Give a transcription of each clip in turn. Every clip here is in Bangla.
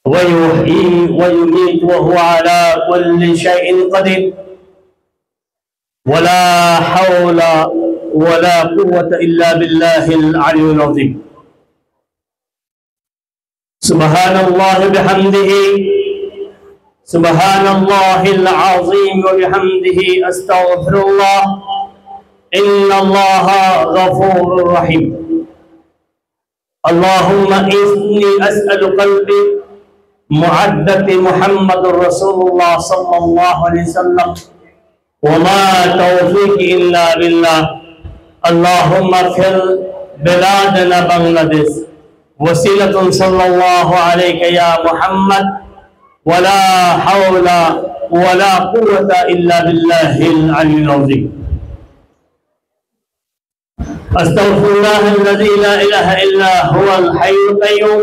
ويحيي ويميت وهو على كل شيء قدير ولا حول ولا قوة إلا بالله العلي العظيم سبحان الله بحمده سبحان الله العظيم وبحمده أستغفر الله إن الله غفور رحيم اللهم إني أسأل قلبي معدة محمد رسول الله صلى الله عليه وسلم وما توفيق إلا بالله اللهم اغفر بلادنا بنغلاديش وسيلة صلى الله عليك يا محمد ولا حول ولا قوة إلا بالله العلي العظيم أستغفر الله الذي لا إله إلا هو الحي القيوم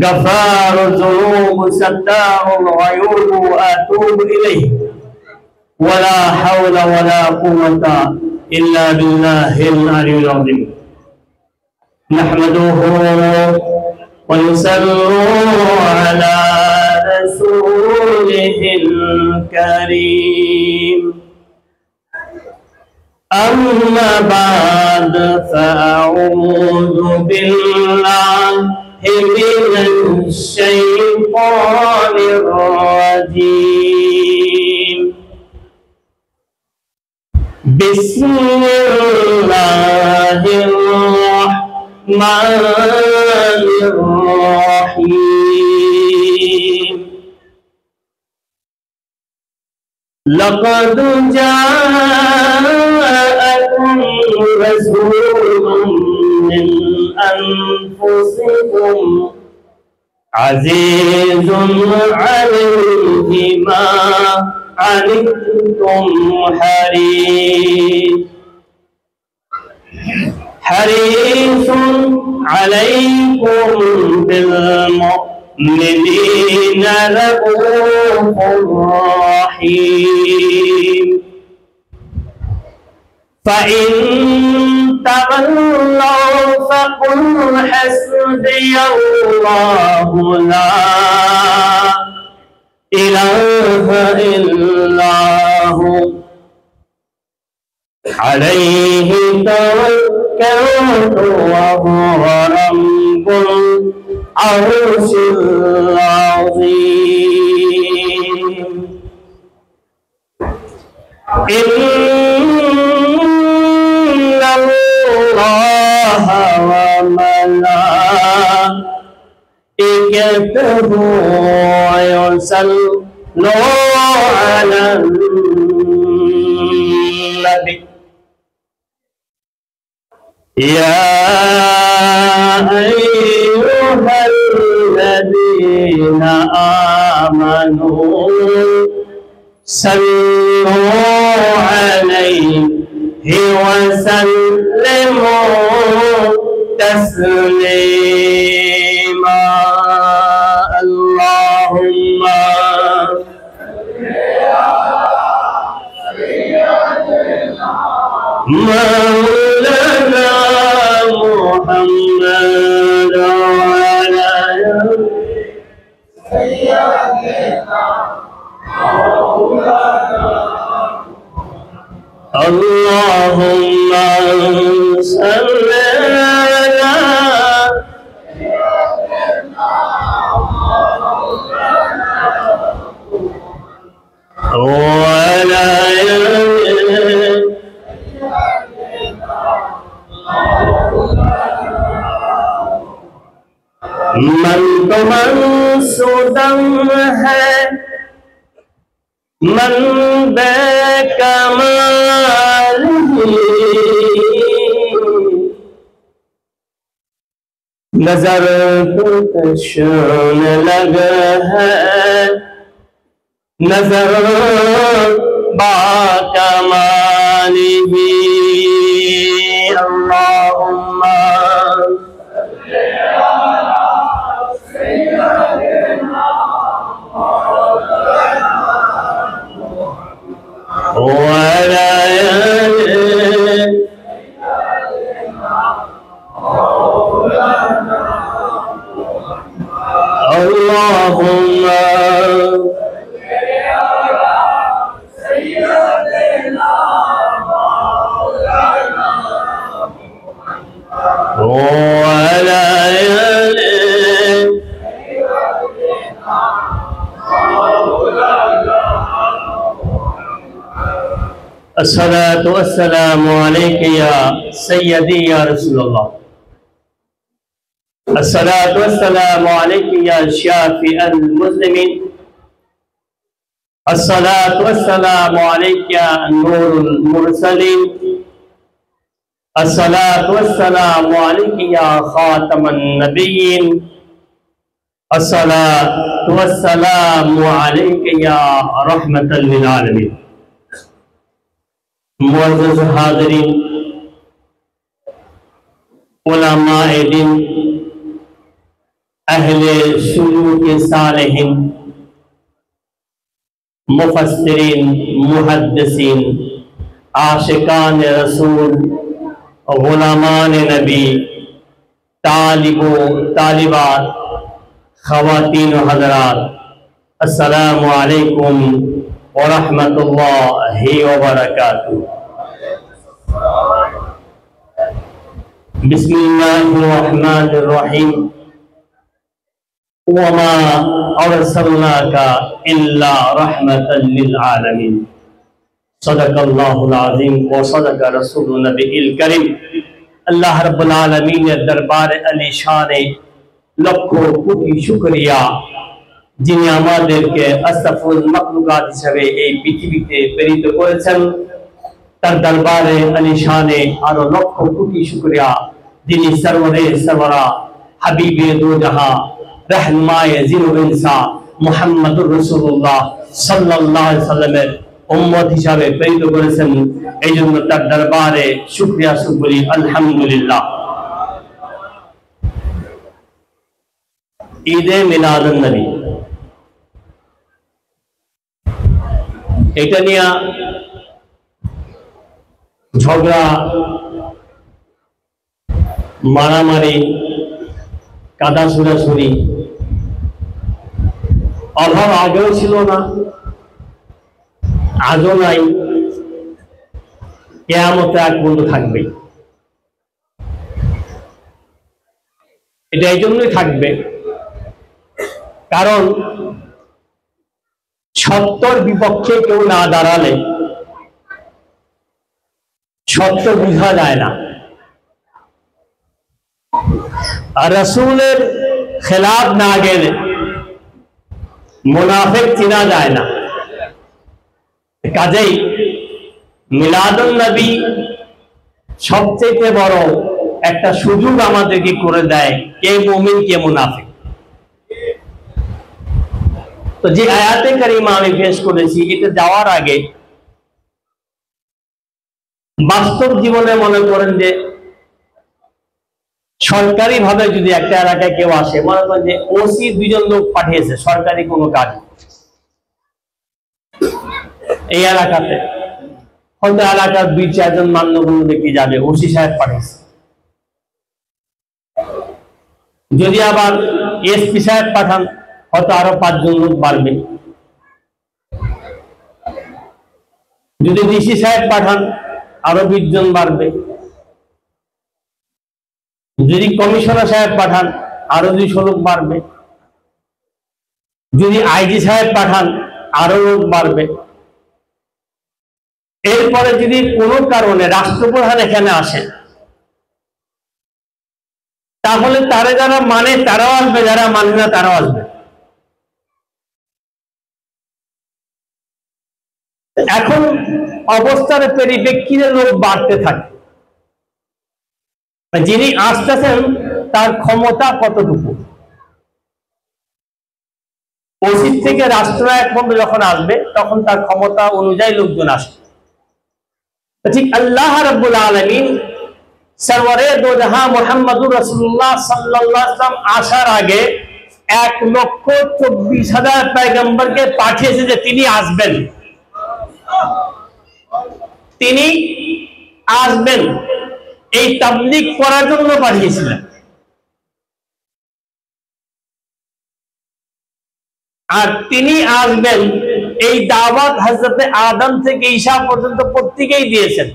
غفار الذنوب ستار العيوب وأتوب إليه ولا حول ولا قوة إلا بالله العلي العظيم نحمده ونصلي على رسوله الكريم أما بعد فأعوذ بالله من الشيطان الرجيم بسم الله الرحمن الرحيم لقد جاءكم رسول من أنفسكم عزيز عليه ما عنتم حريص عليكم بالمؤمنين رؤوف رحيم فإن تولوا فقل حسبي الله لا إله إلا هو عليه توكلت وهو رب العرش العظيم إن الله وملائكته يصلون على النبي يا أيها الذين آمنوا صلوا عليه وسلموا تسليما اللهم مولانا محمد وعلى سيدنا اللهم صل على وعلى من तमन सुदम है मन बेकमाल नजर तुझने लगा है नजर बाकमाली अल्लाहुम्मा وعلى آله اللهم وعلى آله الصلاة والسلام عليك يا سيدي يا رسول الله الصلاة والسلام عليك يا شافي المسلمين الصلاة والسلام عليك يا نور المرسلين الصلاة والسلام عليك يا خاتم النبيين الصلاة والسلام عليك يا رحمة للعالمين मुअज़्ज़ज़ हाज़रीन उलमाए दिन अहले सुलूक सालिहीन मुफस्सिरीन मुहद्दिसीन आशिकान रसूल गुलामान नबी तालिबात ख़वातीन हज़रात अस्सलामु अलैकुम व रहमतुल्लाहि व बरकातुहू। बिस्मिल्लाहिर्रहमानिर्रहीम वमा अर्सलनाका इल्ला रहमतल लिल आलमीन सदक़ल्लाहुल अज़ीम व सदक़ रसूलुन नबील करीम। अल्लाह रब्बुल आलमीन दरबार अलीशान लक्षो कोटी शुक्रिया যিনি আমাদেরকে আশরাফুল মাখলুকাত হিসেবে এই পৃথিবীতে প্রেরিত করেছেন, তার দরবারে আলিশানে আরো লক্ষ কোটি শুকরিয়া যিনি সরওয়ারে সরওয়ারা হাবিবে দো জাহাঁ रहनुमाए जिन इंसा मुहम्मदुर রাসূলুল্লাহ সাল্লাল্লাহু আলাইহি সাল্লামের উম্মত হিসাবে প্রেরিত করেছেন। এই জন্য তার দরবারে শুকরিয়া বলি আলহামদুলিল্লাহ। ঈদে মিলাদুন নবী এটা নিয়ে ঝগড়া মারামারি কাদা ছুড়াছুড়ি অভাব আগেও ছিল না, আজও নাই, কিয়ামতে আগ পর্যন্ত থাকবে। এটা এই জন্যই থাকবে কারণ সত্যর বিপক্ষে কেউ না দাঁড়ালে সত্য বোঝা যায় না, আর রাসূলের খেলাফ না গেলে মুনাফিক চেনা যায় না। কাজেই মিলাদুন নবী সবচেয়ে বড় একটা সুযোগ আমাদেরকে করে দেয় কে মুমিন কে মুনাফিক। তো যে আয়াতে কারিমা আমি পেশ করেছি এটা যাওয়ার আগে বাস্তব জীবনে মনে করেন যে সরকারি ভাবে যদি একটা এলাকায় কেউ আসে, মনে করেন যে ওসি দুইজন লোক পাঠিয়েছে সরকারি কোনো কাজ এই এলাকাতে, হয়তো এলাকার 2-4 মান্যগণ্য ব্যক্তি যাবে, ওসি সাহেব পাঠিয়েছে। যদি আবার এসপি সাহেব পাঠান হয়তো আরো 5 জন লোক বাড়বে, যদি ডিসি সাহেব পাঠান আরো 20 জন বাড়বে, যদি কমিশনার সাহেব পাঠান আরো 200 লোক বাড়বে, যদি আইজি সাহেব পাঠান আরো লোক বাড়বে। এরপরে যদি কোনো কারণে রাষ্ট্রপ্রধান এখানে আসেন তাহলে তারা যারা মানে তারাও আসবে, যারা মানে না তারাও আসবে। এখন অবস্থার পরিপ্রেক্ষিতে লোক বাড়তে থাকে, যিনি আসতেছেন তার ক্ষমতা কতটুকু। ওসি থেকে রাষ্ট্রনায়ক পর্যন্ত যখন আসবে তখন তার ক্ষমতা অনুযায়ী লোকজন আসবে। ঠিক আল্লাহ রাব্বুল আলামিন সরওয়ারে দো জাহাঁ মুহাম্মদুর রাসূলুল্লাহ সাল্লাল্লাহু আলাইহি ওয়াসাল্লাম আসার আগে 1,24,000 পয়গম্বরকে পাঠিয়েছে যে তিনি আসবেন। তিনি আসবেন এই তাবলীগ করার জন্য পাঠিয়েছিলেন। আর তিনি আসবেন এই দাওয়াত হযরতে আদম থেকে ঈসা পর্যন্ত প্রত্যেকেই দিয়েছেন।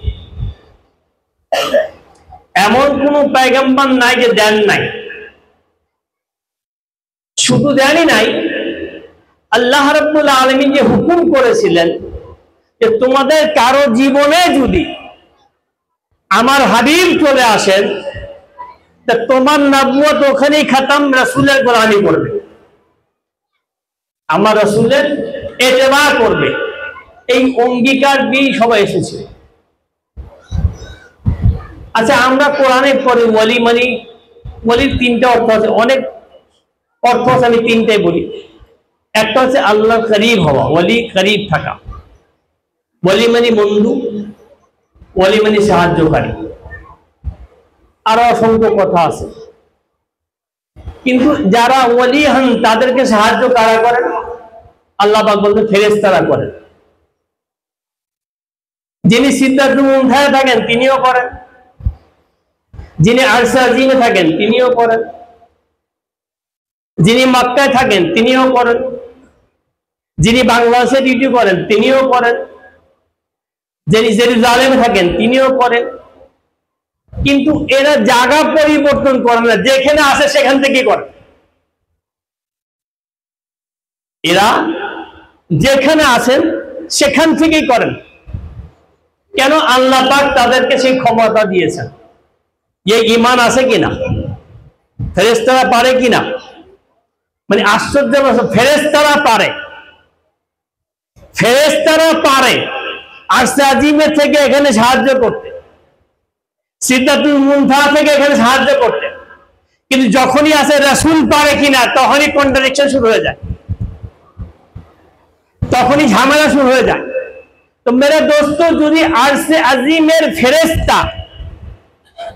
এমন কোন পয়গম্বর নাই যে দেন নাই। শুধু দেনই নাই, আল্লাহ রাব্বুল আলামিন যে হুকুম করেছিলেন যে তোমাদের কারো জীবনে যদি আমার হাবিব চলে আসেন তা তোমার নবুয়ত ওখানেই খতম, রাসূলের গোলামি করবে, আমার রাসূলের ইত্তেবা করবে। এই অঙ্গীকার দিয়ে সবাই এসেছে। আচ্ছা, আমরা কোরআনে পড়ি ওয়ালি মানে ওয়ালির তিনটা অর্থ আছে, অনেক অর্থ আছে, আমি তিনটাই বলি। একটা হচ্ছে আল্লাহ করিব হওয়া, ওয়ালি করিব থাকা। ওয়ালি মানে বন্ধু, ওয়ালি মানে সাহায্যকারী। আরো অসংখ্য কথা আছে, কিন্তু যারা ওয়ালি হন তাদেরকে সাহায্য কারা করেন? আল্লাহ পাক বলতে ফেরেশতারা করেন। যিনি সিদরাতুল মুনতাহায় থাকেন তিনিও করেন, যিনি আরশে আজিমে থাকেন তিনিও করেন, যিনি মক্কায় থাকেন তিনিও করেন, যিনি বাংলাদেশে ডিউটি করেন তিনিও করেন, যিনি জেরুজালেমে থাকেন তিনিও করেন। কিন্তু এরা জায়গা পরিবর্তন করে না, যেখানে আসে সেখান থেকে করে। এরা যেখানে আছেন সেখান থেকেই করেন। কেন? আল্লাহ পাক তাদেরকে সেই ক্ষমতা দিয়েছেন। এই ঈমান আছে কিনা? ফেরেশতারা পারে কিনা? মানে আশ্চর্য, ফেরেশতারা পারে, ফেরেশতারা পারে আরশে আজিমে থেকে এখানে সাহায্য করতে, সিদরাতুল মুনতাহা থেকে এখানে সাহায্য করতে। কিন্তু যখনই আসে রাসূল পারে কিনা, তখনই কন্ট্রাডিকশন শুরু হয়ে যায়, তখনই ঝামেলা শুরু হয়ে যায়। তো মেরে দোস্ত, যদি আরশে আজিমের ফেরেশতা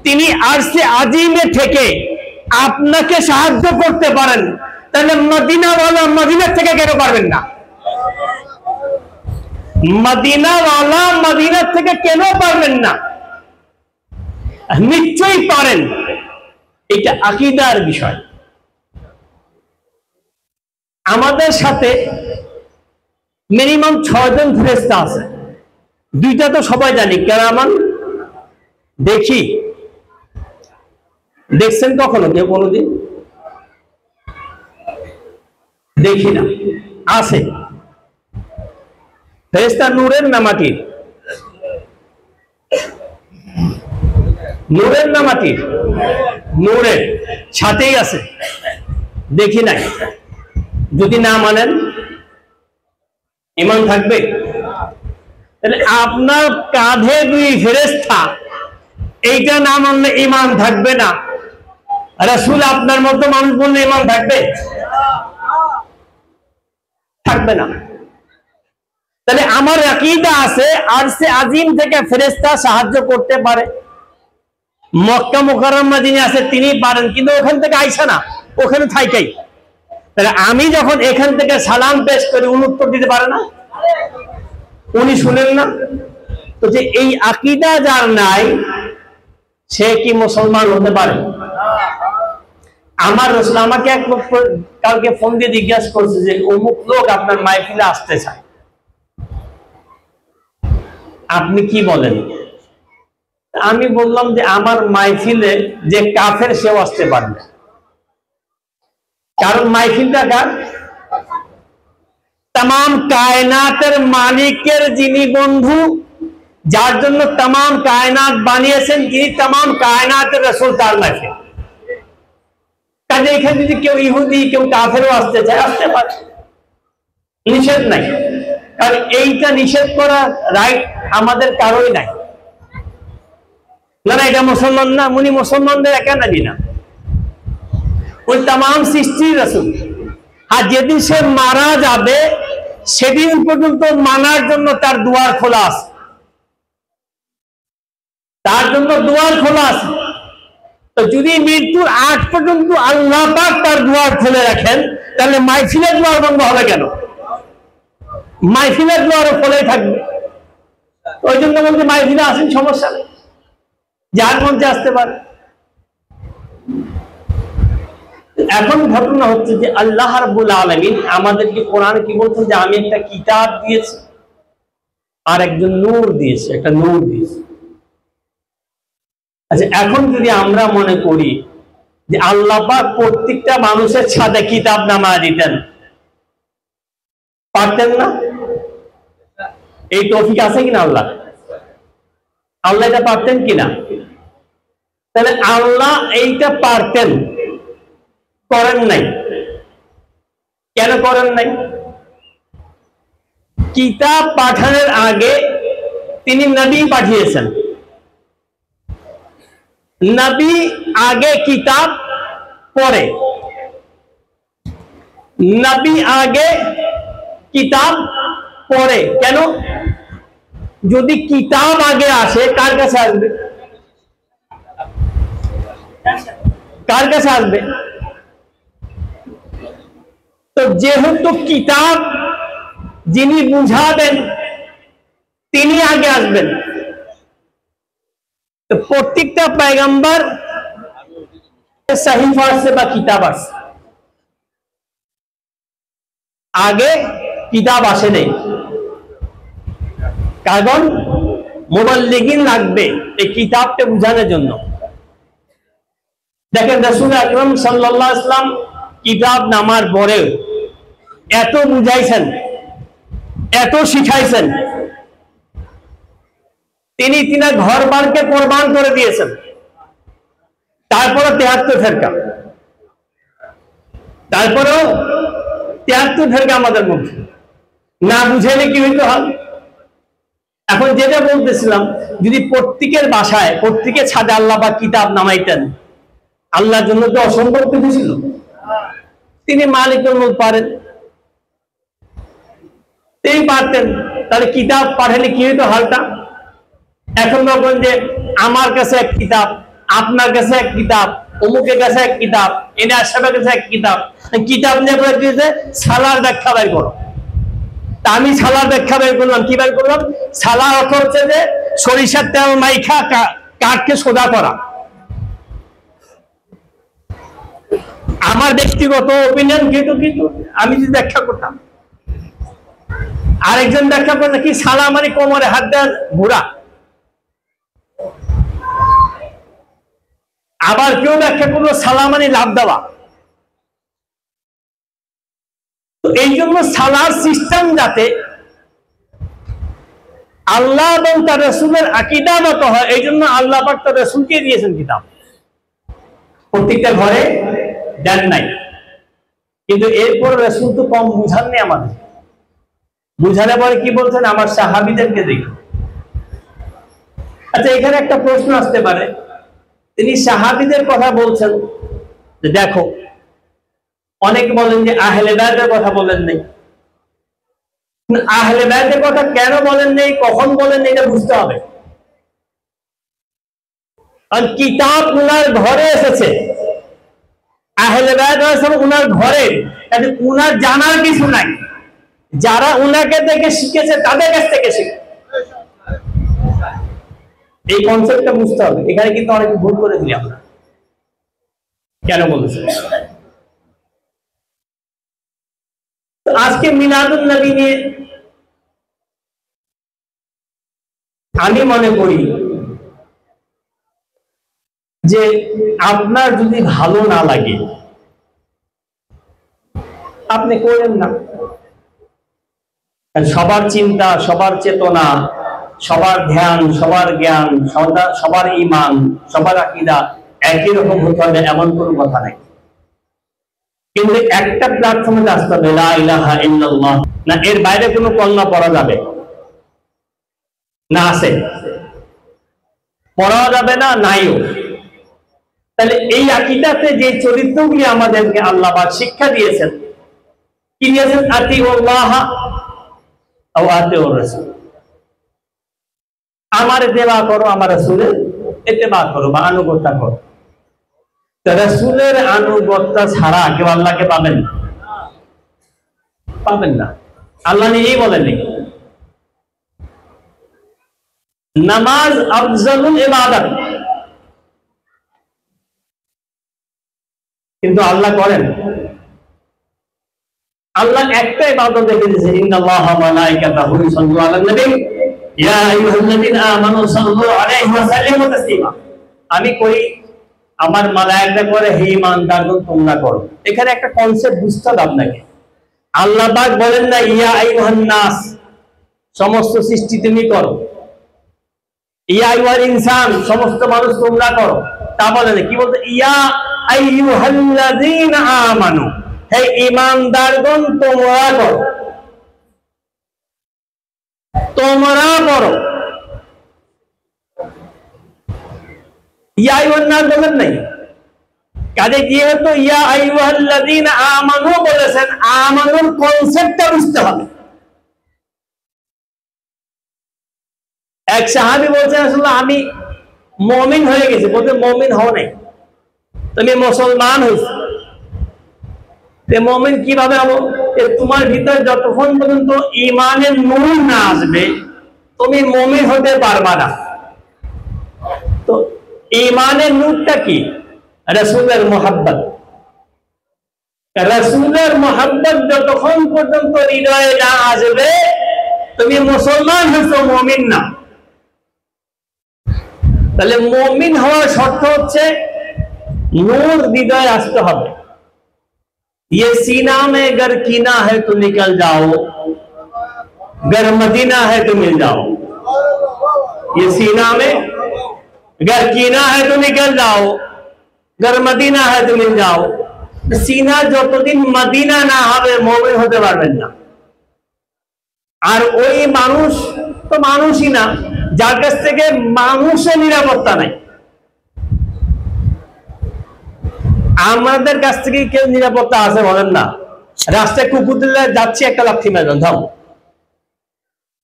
তিনি আরশে আজিমে থেকে আপনাকে সাহায্য করতে পারেন, তাহলে মদিনাওয়ালা মদিনার থেকে কেন পারবেন না? মদিনাওয়ালা মদিনার থেকে কেন পারবেন না? নিশ্চয়ই পারেন। এটা আকীদার বিষয়। আমাদের সাথে মিনিমাম 6 জন ফেরেশতা আছে। দুইটা তো সবাই জানি, কেরামান। দেখি, দেখছেন কখনো কেউ? কোনোদিন দেখি না। আছে ফেরেশতা নূরের না মাটির? নূরের না মাটির? নূরের, সাথেই আছে, দেখি নাই। যদি না মানেন ঈমান থাকবে? তাহলে আপনার কাঁধে 2 ফেরেশতা, এইটা না মানলে ঈমান থাকবে না। রাসূল আপনার মতো মানুষ বললে ঈমান থাকবে? থাকবে না। তাহলে আমার আকীদা আছে আরশে আজিম থেকে ফেরেশতা সাহায্য করতে পারে। মক্কা মুকাররমা যিনি আছে তিনি পারেন, কিন্তু ওখান থেকে আইসা না, ওখানে থাইকাই। তাহলে আমি যখন এখান থেকে সালাম পেশ করি, উনি উত্তর দিতে পারে না? উনি শুনেন না? তো যে এই আকীদা যার নাই, সে কি মুসলমান হতে পারে? আমার রাসূল আমাকে এক লোক কালকে ফোন দিয়ে জিজ্ঞাসা করছে যে অমুক লোক আপনার মাহফিলে আসতে চায়, আপনি কি বলেন? আমি বললাম যে আমার মাহফিলে যে কাফের সেও আসতে পারবে, কারণ মাহফিলটা কার? तमाम কায়নাতের মালিকের যিনি বন্ধু, যার জন্য तमाम কায়নাত বানিয়েছেন, যিনি तमाम কায়নাতের রাসূল, তার মাহফিল। কাজে এখানে যদি কেউ ইহুদি কেউ কাফেরও আসতে চায়, আসতে পারে, নিষেধ নাই। কারণ এইটা নিষেধ করা রাইট আমাদের কারোই নাই। না না, এটা মুসলমান না, উনি মুসলমানদের একা নবী না, ওই तमाम সৃষ্টির রাসূল। আর যেদিন সে মারা যাবে সেদিন পর্যন্ত মানার জন্য তার দুয়ার খোলা আছে, তার জন্য দুয়ার খোলা আছে। তো যদি মৃত্যুর আগ পর্যন্ত আল্লাহ পাক তার দুয়ার খুলে রাখেন, তাহলে মাহফিলের দুয়ার বন্ধ হবে কেন? মাহফিলের দুয়ারও খোলাই থাকবে। ওই জন্য বলতে মাহফিলে আসেন, সমস্যা নেই, যার মধ্যে আসতে পারে। এখন ঘটনা হচ্ছে যে আল্লাহ রাব্বুল আলামিন আমাদেরকে কোরআনে কি বলছেন যে আমি একটা কিতাব দিয়েছি আর একজন নূর দিয়েছে, একটা নূর দিয়েছে। আচ্ছা, এখন যদি আমরা মনে করি যে আল্লাহ পাক প্রত্যেকটা মানুষের ছাদে কিতাব নামায় দিতেন, পারতেন না? এই তৌফিক আছে কিনা আল্লাহ? আল্লাহ এটা পারতেন কিনা? তাহলে আল্লাহ এইটা পারতেন, করেন নাই। কেন করেন নাই? কিতাব পাঠানোর আগে তিনি নবী পাঠিয়েছেন। নবী আগে, কিতাব পরে। নবী আগে, কিতাব পরে। কেন? যদি কিতাব আগে আসে, কার কাছে আসবে? কার কাছে আসবে? তো যেহেতু কিতাব যিনি বুঝাবেন তিনি আগে আসবেন, তো প্রত্যেকটা পয়গম্বর সহিফা আসছে বা কিতাব আসছে, আগে কিতাব আসে নেই। কারণ মুবাল্লিগিন লাগবে এই কিতাবটা বুঝানোর জন্য। দেখেন রাসূল আকরাম সাল্লাল্লাহু আলাইহি ওয়াসাল্লাম কিতাব নামার পরেও এত বুঝাইছেন, এত শিখাইছেন, তিনি তিনার ঘর বারকে কোরবান করে দিয়েছেন। তারপরে 73 ফেরকা, তারপরেও 73 ফেরকা আমাদের মধ্যে, না বুঝাইলে কি হইতে হয়? এখন যেটা বলতেছিলাম, যদি প্রত্যেকের বাসায়, প্রত্যেকের ছাদে আল্লাহ বা কিতাব নামাইতেন, আল্লাহর জন্য তো অসম্ভব কিছু ছিল। তিনি মালিকুল মুলক পারেন, তিনি পারতেন। তাহলে কিতাব পাঠালে কি হইতো হালটা? এখন বলবেন যে আমার কাছে এক কিতাব, আপনার কাছে এক কিতাব, অমুকের কাছে এক কিতাব, এনার সাহেবের কাছে এক কিতাব। কিতাব নিয়ে বলে দিয়েছে সালার ব্যাখ্যা বের করো। তা আমি সালার ব্যাখ্যা বের করলাম। কি বের করলাম? সালা অর্থ হচ্ছে যে সরিষার তেল মাইখা কাঠকে সোজা করা। আমার ব্যক্তিগত ওপিনিয়ন, কিন্তু আমি যদি ব্যাখ্যা করতাম, আরেকজন ব্যাখ্যা করলে কি সালা মানে কোমরে হাত দেওয়া ঘোরা। আবার কেউ ব্যাখ্যা করলো সালা মানে লাভ দেওয়া। তো এই জন্য সালার সিস্টেম যাতে আল্লাহ এবং তার রাসূলের আকীদা মতো হয়, এই জন্য আল্লাহ পাক তার রাসূলকে দিয়েছেন কিতাব, প্রত্যেকটা ঘরে দেন নাই। কিন্তু এরপর রাসূল তো কম বুঝাননি আমাদের। বুঝালে পরে কি বলছেন? আমার সাহাবীদেরকে দেখো। আচ্ছা, এখানে একটা প্রশ্ন আসতে পারে, তিনি সাহাবীদের কথা বলছেন যে দেখো, অনেকে বলেন যে আহলে বাইতের কথা বলেন নাই। আহলে বাইতের কথা কেন বলেন নেই, কখন বলেন নেই, এটা বুঝতে হবে। কারণ কিতাব উনার ঘরে এসেছে, আহলে বাইত উনার ঘরে, উনার জানার কিছু নাই। যারা উনাকে দেখে শিখেছে তাদের কাছ থেকে শিখে। এই কনসেপ্টটা বুঝতে হবে। এখানে কিন্তু অনেকে ভুল করে দিই আমরা। কেন বলছেন? আজকে মিলাদুন নবী নিয়ে আমি মনে করি যে আপনার যদি ভালো না লাগে আপনি করেন না। সবার চিন্তা, সবার চেতনা, সবার ধ্যান, সবার জ্ঞান, সবার ঈমান, সবার আকীদা একই রকম হতে হবে এমন কোনো কথা নাই। কিন্তু একটা প্ল্যাটফর্মে আসতে হবে, লা ইলাহা ইল্লাল্লাহ, না এর বাইরে কোনো কলমা পড়া যাবে না? আছে, পড়া যাবে না, নাইও। তাহলে এই আকীদাতে যে চরিত্রগুলি আমাদেরকে আল্লাহ পাক শিক্ষা দিয়েছেন, কি দিয়েছেন? আতিউল্লাহ ওয়া আতিউর রাসূল, আমার ইত্তেবা করো, আমার রাসূলের ইত্তেবা করো বা আনুগত্য করো। তো রাসূলের আনুগত্য ছাড়া কেউ আল্লাহকে পাবেন না, পাবেন না। আল্লাহ নিজেই বলেননি। নামাজ আফজালুল ইবাদত, কিন্তু আল্লাহ করেন, আল্লাহ একটা ইবাদত রেখে দিয়েছে, ইন্নাল্লাহা ওয়া মালাইকাতাহু ইউসাল্লুনা আলান নবী ইয়া আইয়ুহাল্লাযীনা আমানু সাল্লু আলাইহি ওয়া সাল্লিমু তাসলিমা। আমি করি, আমার মালায়েকরা করে, হে ঈমানদারগণ তোমরা করো। এখানে একটা কনসেপ্ট বুঝতে হবে আপনাকে। আল্লাহ পাক বলেন না ইয়া আইয়ুহান নাস, সমস্ত সৃষ্টি তুমি করো, ইয়া আইয়ুহাল ইনসান, সমস্ত মানুষ তোমরা করো, তা বলে না। কি বলতে, ইয়া আইয়ুহাল্লাযীনা আমানু, হে ঈমানদারগণ তোমরা করো, তোমরা করো। ইয়া আইয়ুহান নাস বলেন নাই। কাজে যেহেতু ইয়া আইয়ুহাল্লাযীনা আমানু বলেছেন, আমানুর কনসেপ্টটা বুঝতে হবে। এক সাহাবী বলছেন, আসলে আমি মুমিন হয়ে গেছি। বলতে মুমিন হও নাই, তুমি মুসলমান হইছো। মুমিন কিভাবে হবো? তোমার ভিতরে যতক্ষণ পর্যন্ত ঈমানের নূর না আসবে তুমি মুমিন হতে পারবা না। তো ঈমানের নূরটা কি? রাসূলের মুহাব্বত। রাসূলের মুহাব্বত যতক্ষণ পর্যন্ত হৃদয়ে না আসবে তুমি মুসলমান হইছো, মুমিন না। তাহলে মুমিন হওয়ার শর্ত হচ্ছে নূর হৃদয়ে আসতে হবে। ये सीना में अगर कीना है तो निकल जाओ, अगर मदीना है तो मिल जाओ। ये सीना में अगर कीना है तो निकल जाओ, अगर मदीना है तो मिल जाओ। सीना যতদিন মদিনা না হবে মুমিন হতে পারবেন না। আর ওই মানুষ তো মানুষই না যার কাছ থেকে মানুষের নিরাপত্তা নাই। আমাদের কাছ থেকে কেউ নিরাপত্তা আছে বলেন না? রাস্তায় কুকুর দিলে যাচ্ছি, একটা লাথি মারবেন, থাম।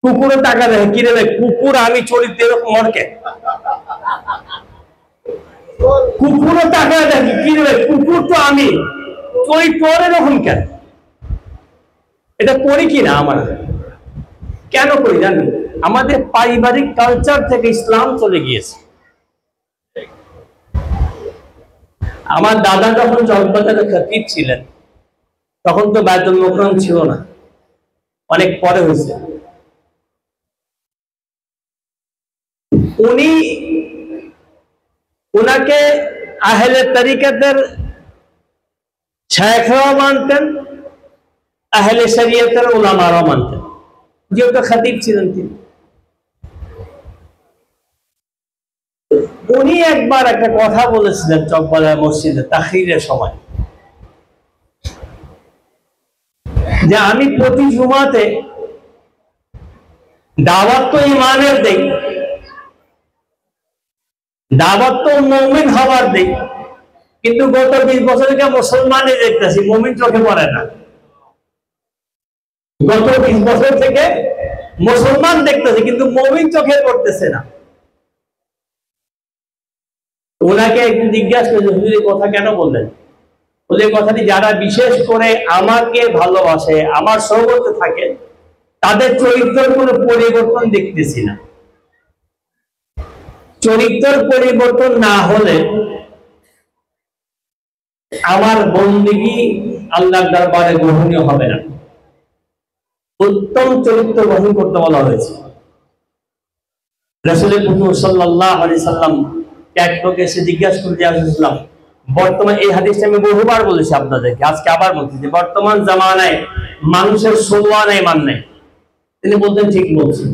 কুকুরের টাকা দেখে কিনে দেয়, কুকুর আমি চরিত্র এরকম মরকে, কুকুরের টাকা দেখি কিনে দেয়, কুকুর তো আমি চরিত্র এরকম কেন? এটা করি কিনা আমার, কেন করি জানেন? আমাদের পারিবারিক কালচার থেকে ইসলাম চলে গিয়েছে। আমার দাদা যখন জলবাজারে খতিব ছিলেন তখন তো বায়তুল মুকররম ছিল না, অনেক পরে হয়েছে। উনি উনাকে আহলে তরিকতের শায়খরাও মানতেন, আহলে শরীয়তের উলামারাও মানতেন, যেহেতু খতিব ছিলেন তিনি। উনি একবার একটা কথা বলেছিলেন চকবাজার মসজিদে তাকরীরের সময়, যে আমি প্রতি জুমাতে দাওয়াত তো ঈমানের দেই, দাওয়াত তো মুমিন হওয়ার দেই, কিন্তু গত 20 বছর থেকে মুসলমানই দেখতেছি, মুমিন চোখে পড়ে না। গত 20 বছর থেকে মুসলমান দেখতেছি কিন্তু মুমিন চোখে পড়তেছে না। ওনাকে একদিন জিজ্ঞাসা করেছে, হুজুর এই কথা কেন বললেন? বলে কথাটি যারা বিশেষ করে আমাকে ভালোবাসে, আমার সহবতে থাকে, তাদের চরিত্রের কোনো পরিবর্তন দেখতেছি না। চরিত্রের পরিবর্তন না হলে আমার বন্দেগী আল্লাহর দরবারে গ্রহণীয় হবে না। উত্তম চরিত্র গ্রহণ করতে বলা হয়েছে। রাসূল সাল্লাল্লাহু আলাইহি সাল্লাম এক লোক এসে জিজ্ঞাসা করতে আসলাম, বর্তমান এই হাদিসটা আমি বহুবার বলেছি আপনাদেরকে, আজকে আবার বলছি যে বর্তমান জামানায় মানুষের সোয়া নাই, মান নাই। তিনি বলতেন ঠিক বলছেন।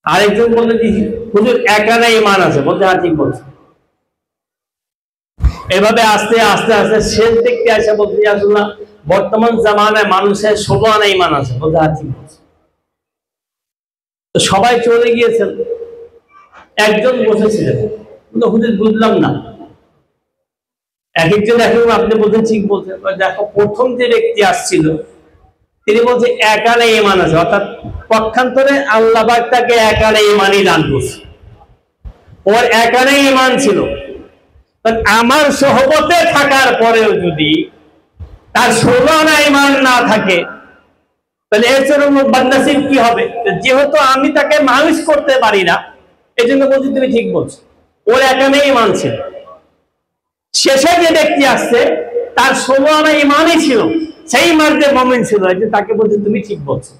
আরেকজন বললেন যে হুজুর একা নাই ইমান আছে, বলতে হ্যাঁ ঠিক বলছেন। এভাবে আস্তে আস্তে আস্তে শেষ দেখতে আসে বলতে আসলাম বর্তমান জামানায় মানুষের সোয়া নাই ইমান আছে, বলতে হ্যাঁ ঠিক বলছেন। তো সবাই চলে গিয়েছেন, একজন বসেছিলেন, কিন্তু হুজুর বুঝলাম না। এক একজন এখন আপনি বলছেন ঠিক বলছেন। দেখো প্রথম যে ব্যক্তি আসছিল তিনি বলছে একালে ঈমান আছে, অর্থাৎ পক্ষান্তরে আল্লাহ পাক তাকে একালে ঈমানই দান করছে, ওর একালে ঈমান ছিল। আমার সহবতে থাকার পরেও যদি তার 16 আনা ঈমান না থাকে তাহলে এর জন্য বদনসিব কি হবে? যেহেতু আমি তাকে মানুষ করতে পারি না, এই জন্য বলছি তুমি ঠিক বলছো। ওর এখানেই ইমান ছিল, শেষে যে ব্যক্তি আসছে তার 16 আনা ইমানই ছিল, সেই মার্গে মুমিন ছিল, এই যে তাকে বলছি তুমি ঠিক বলছো।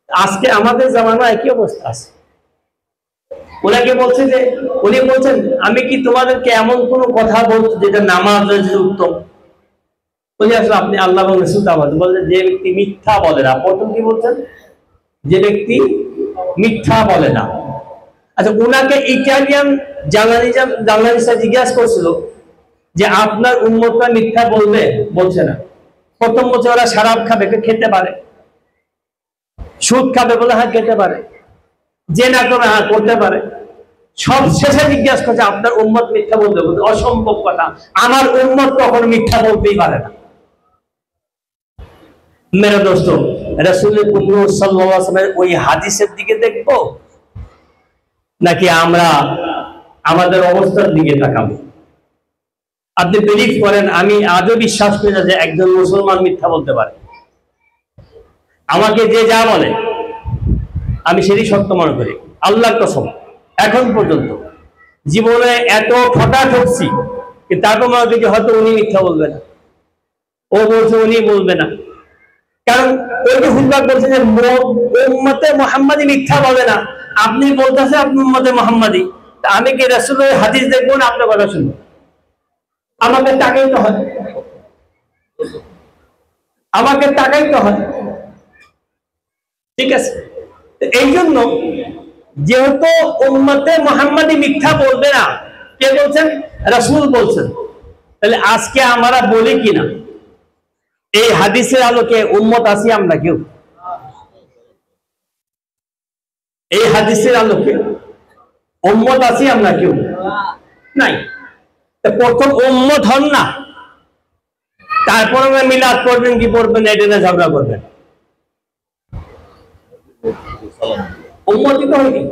আজকে আমাদের জামানায় একই অবস্থা আছে। ওনাকে বলছে যে, উনি বলছেন আমি কি তোমাদেরকে এমন কোন কথা বলছো যেটা নামাজের যে উত্তম? বলি আসলে আপনি আল্লাহ এবং রাসূল বলছেন যে ব্যক্তি মিথ্যা বলে না। প্রথম কি বলছেন? যে ব্যক্তি মিথ্যা বলে না। আচ্ছা, উনাকে ইটালিয়ান জার্নালিস্টরা জিজ্ঞাসা করছিল যে আপনার উম্মতরা মিথ্যা বলবে? বলছে না। প্রথম বছর ওরা শরাব খাবে, খেতে পারে। সুদ খাবে বলে হ্যাঁ খেতে পারে। জেনা করবে হ্যাঁ করতে পারে। সব শেষে জিজ্ঞাসা করছে আপনার উম্মত মিথ্যা বলবে? অসম্ভব কথা, আমার উম্মত কখনো মিথ্যা বলতেই পারে না। মেরে দোস্ত, রাসূল সাল্লাল্লাহু আলাইহি ওয়াসাল্লামের ওই হাদিসের দিকে দেখবো নাকি আমরা আমাদের অবস্থার দিকে তাকাবো? আপনি বিলিভ করেন, আমি আজও বিশ্বাস করি না যে একজন মুসলমান মিথ্যা বলতে পারে। আমাকে যে যা বলে আমি সেটাই সত্য মনে করি, আল্লাহর কসম। এখন পর্যন্ত জীবনে এত ঠকা ঠকছি, তারপর মনে করি হয়তো উনি মিথ্যা বলবে না, ও বলছে উনি বলবে না। কারণ ওই যে হুজুর বলছে যে উম্মতে মুহাম্মাদি মিথ্যা বলে না, আপনি বলতেছেন আপনি উম্মতে মুহাম্মাদি, আমি কি রাসূলের হাদিস দেখবো না আপনার কথা শুনবো? আমাকে তাকাইতে হয়, আমাকে তাকাইতে হয়। ঠিক আছে, এই জন্য যেহেতু উম্মতে মুহাম্মাদি মিথ্যা বলবে না, কে বলছেন? রাসূল বলছেন। তাহলে আজকে আমরা বলি কিনা এই হাদিসের আলোকে উম্মত আছি আমরা কেউ? এই হাদিসের আলোকে উম্মত আছি আমরা কেউ? নাই। প্রথম উম্মত হন না, তারপরে মিলাদ করবেন কি করবেন এটা নিয়ে ঝগড়া করবেন। উম্মতই তো হয়নি।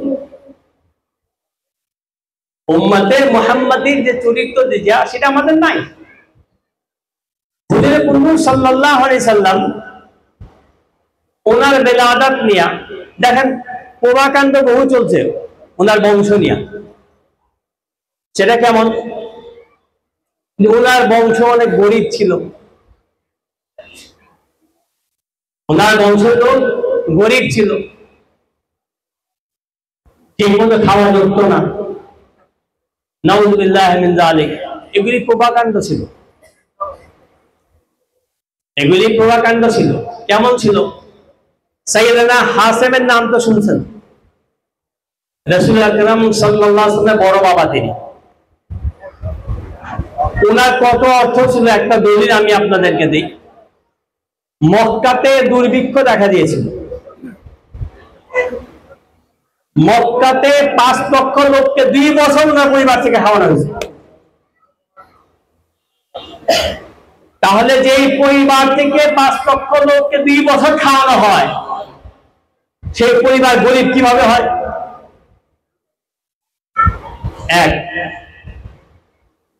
উম্মতে মুহাম্মাদির যে চরিত্র যা, সেটা আমাদের নাই। হুজুরে পুরুষ সাল্লাল্লাহু আলাইহি সাল্লাম ওনার বেলাদাত নিয়া দেখেন প্রভাকাণ্ড বহু চলছে ওনার বংশ নিয়া। সেটা কেমন? ওনার বংশ অনেক গরিব ছিল, ওনার বংশ তো গরিব ছিল, ঠিক মতো খাওয়া যেত না, নাউযুবিল্লাহি মিন যালিক। এগুলি প্রভাকাণ্ড ছিল, এগুলি প্রভাকাণ্ড ছিল। কেমন ছিল? সাইয়েদনা হাসেমের নাম তো শুনছেন, রাসূল আকরাম সাল্লাল্লাহু আলাইহি ওয়াসাল্লামের বড় বাবা তিনি। ওনার কত অর্থ ছিল একটা দলিল আমি আপনাদেরকে দিই। মক্কাতে দুর্ভিক্ষ দেখা দিয়েছিল, মক্কাতে 5 লক্ষ লোককে 2 বছর ওনার পরিবার থেকে খাওয়ানো হয়েছে। তাহলে যেই পরিবার থেকে 5 লক্ষ লোককে 2 বছর খাওয়ানো হয়, সেই পরিবার গরিব কিভাবে হয়? এক।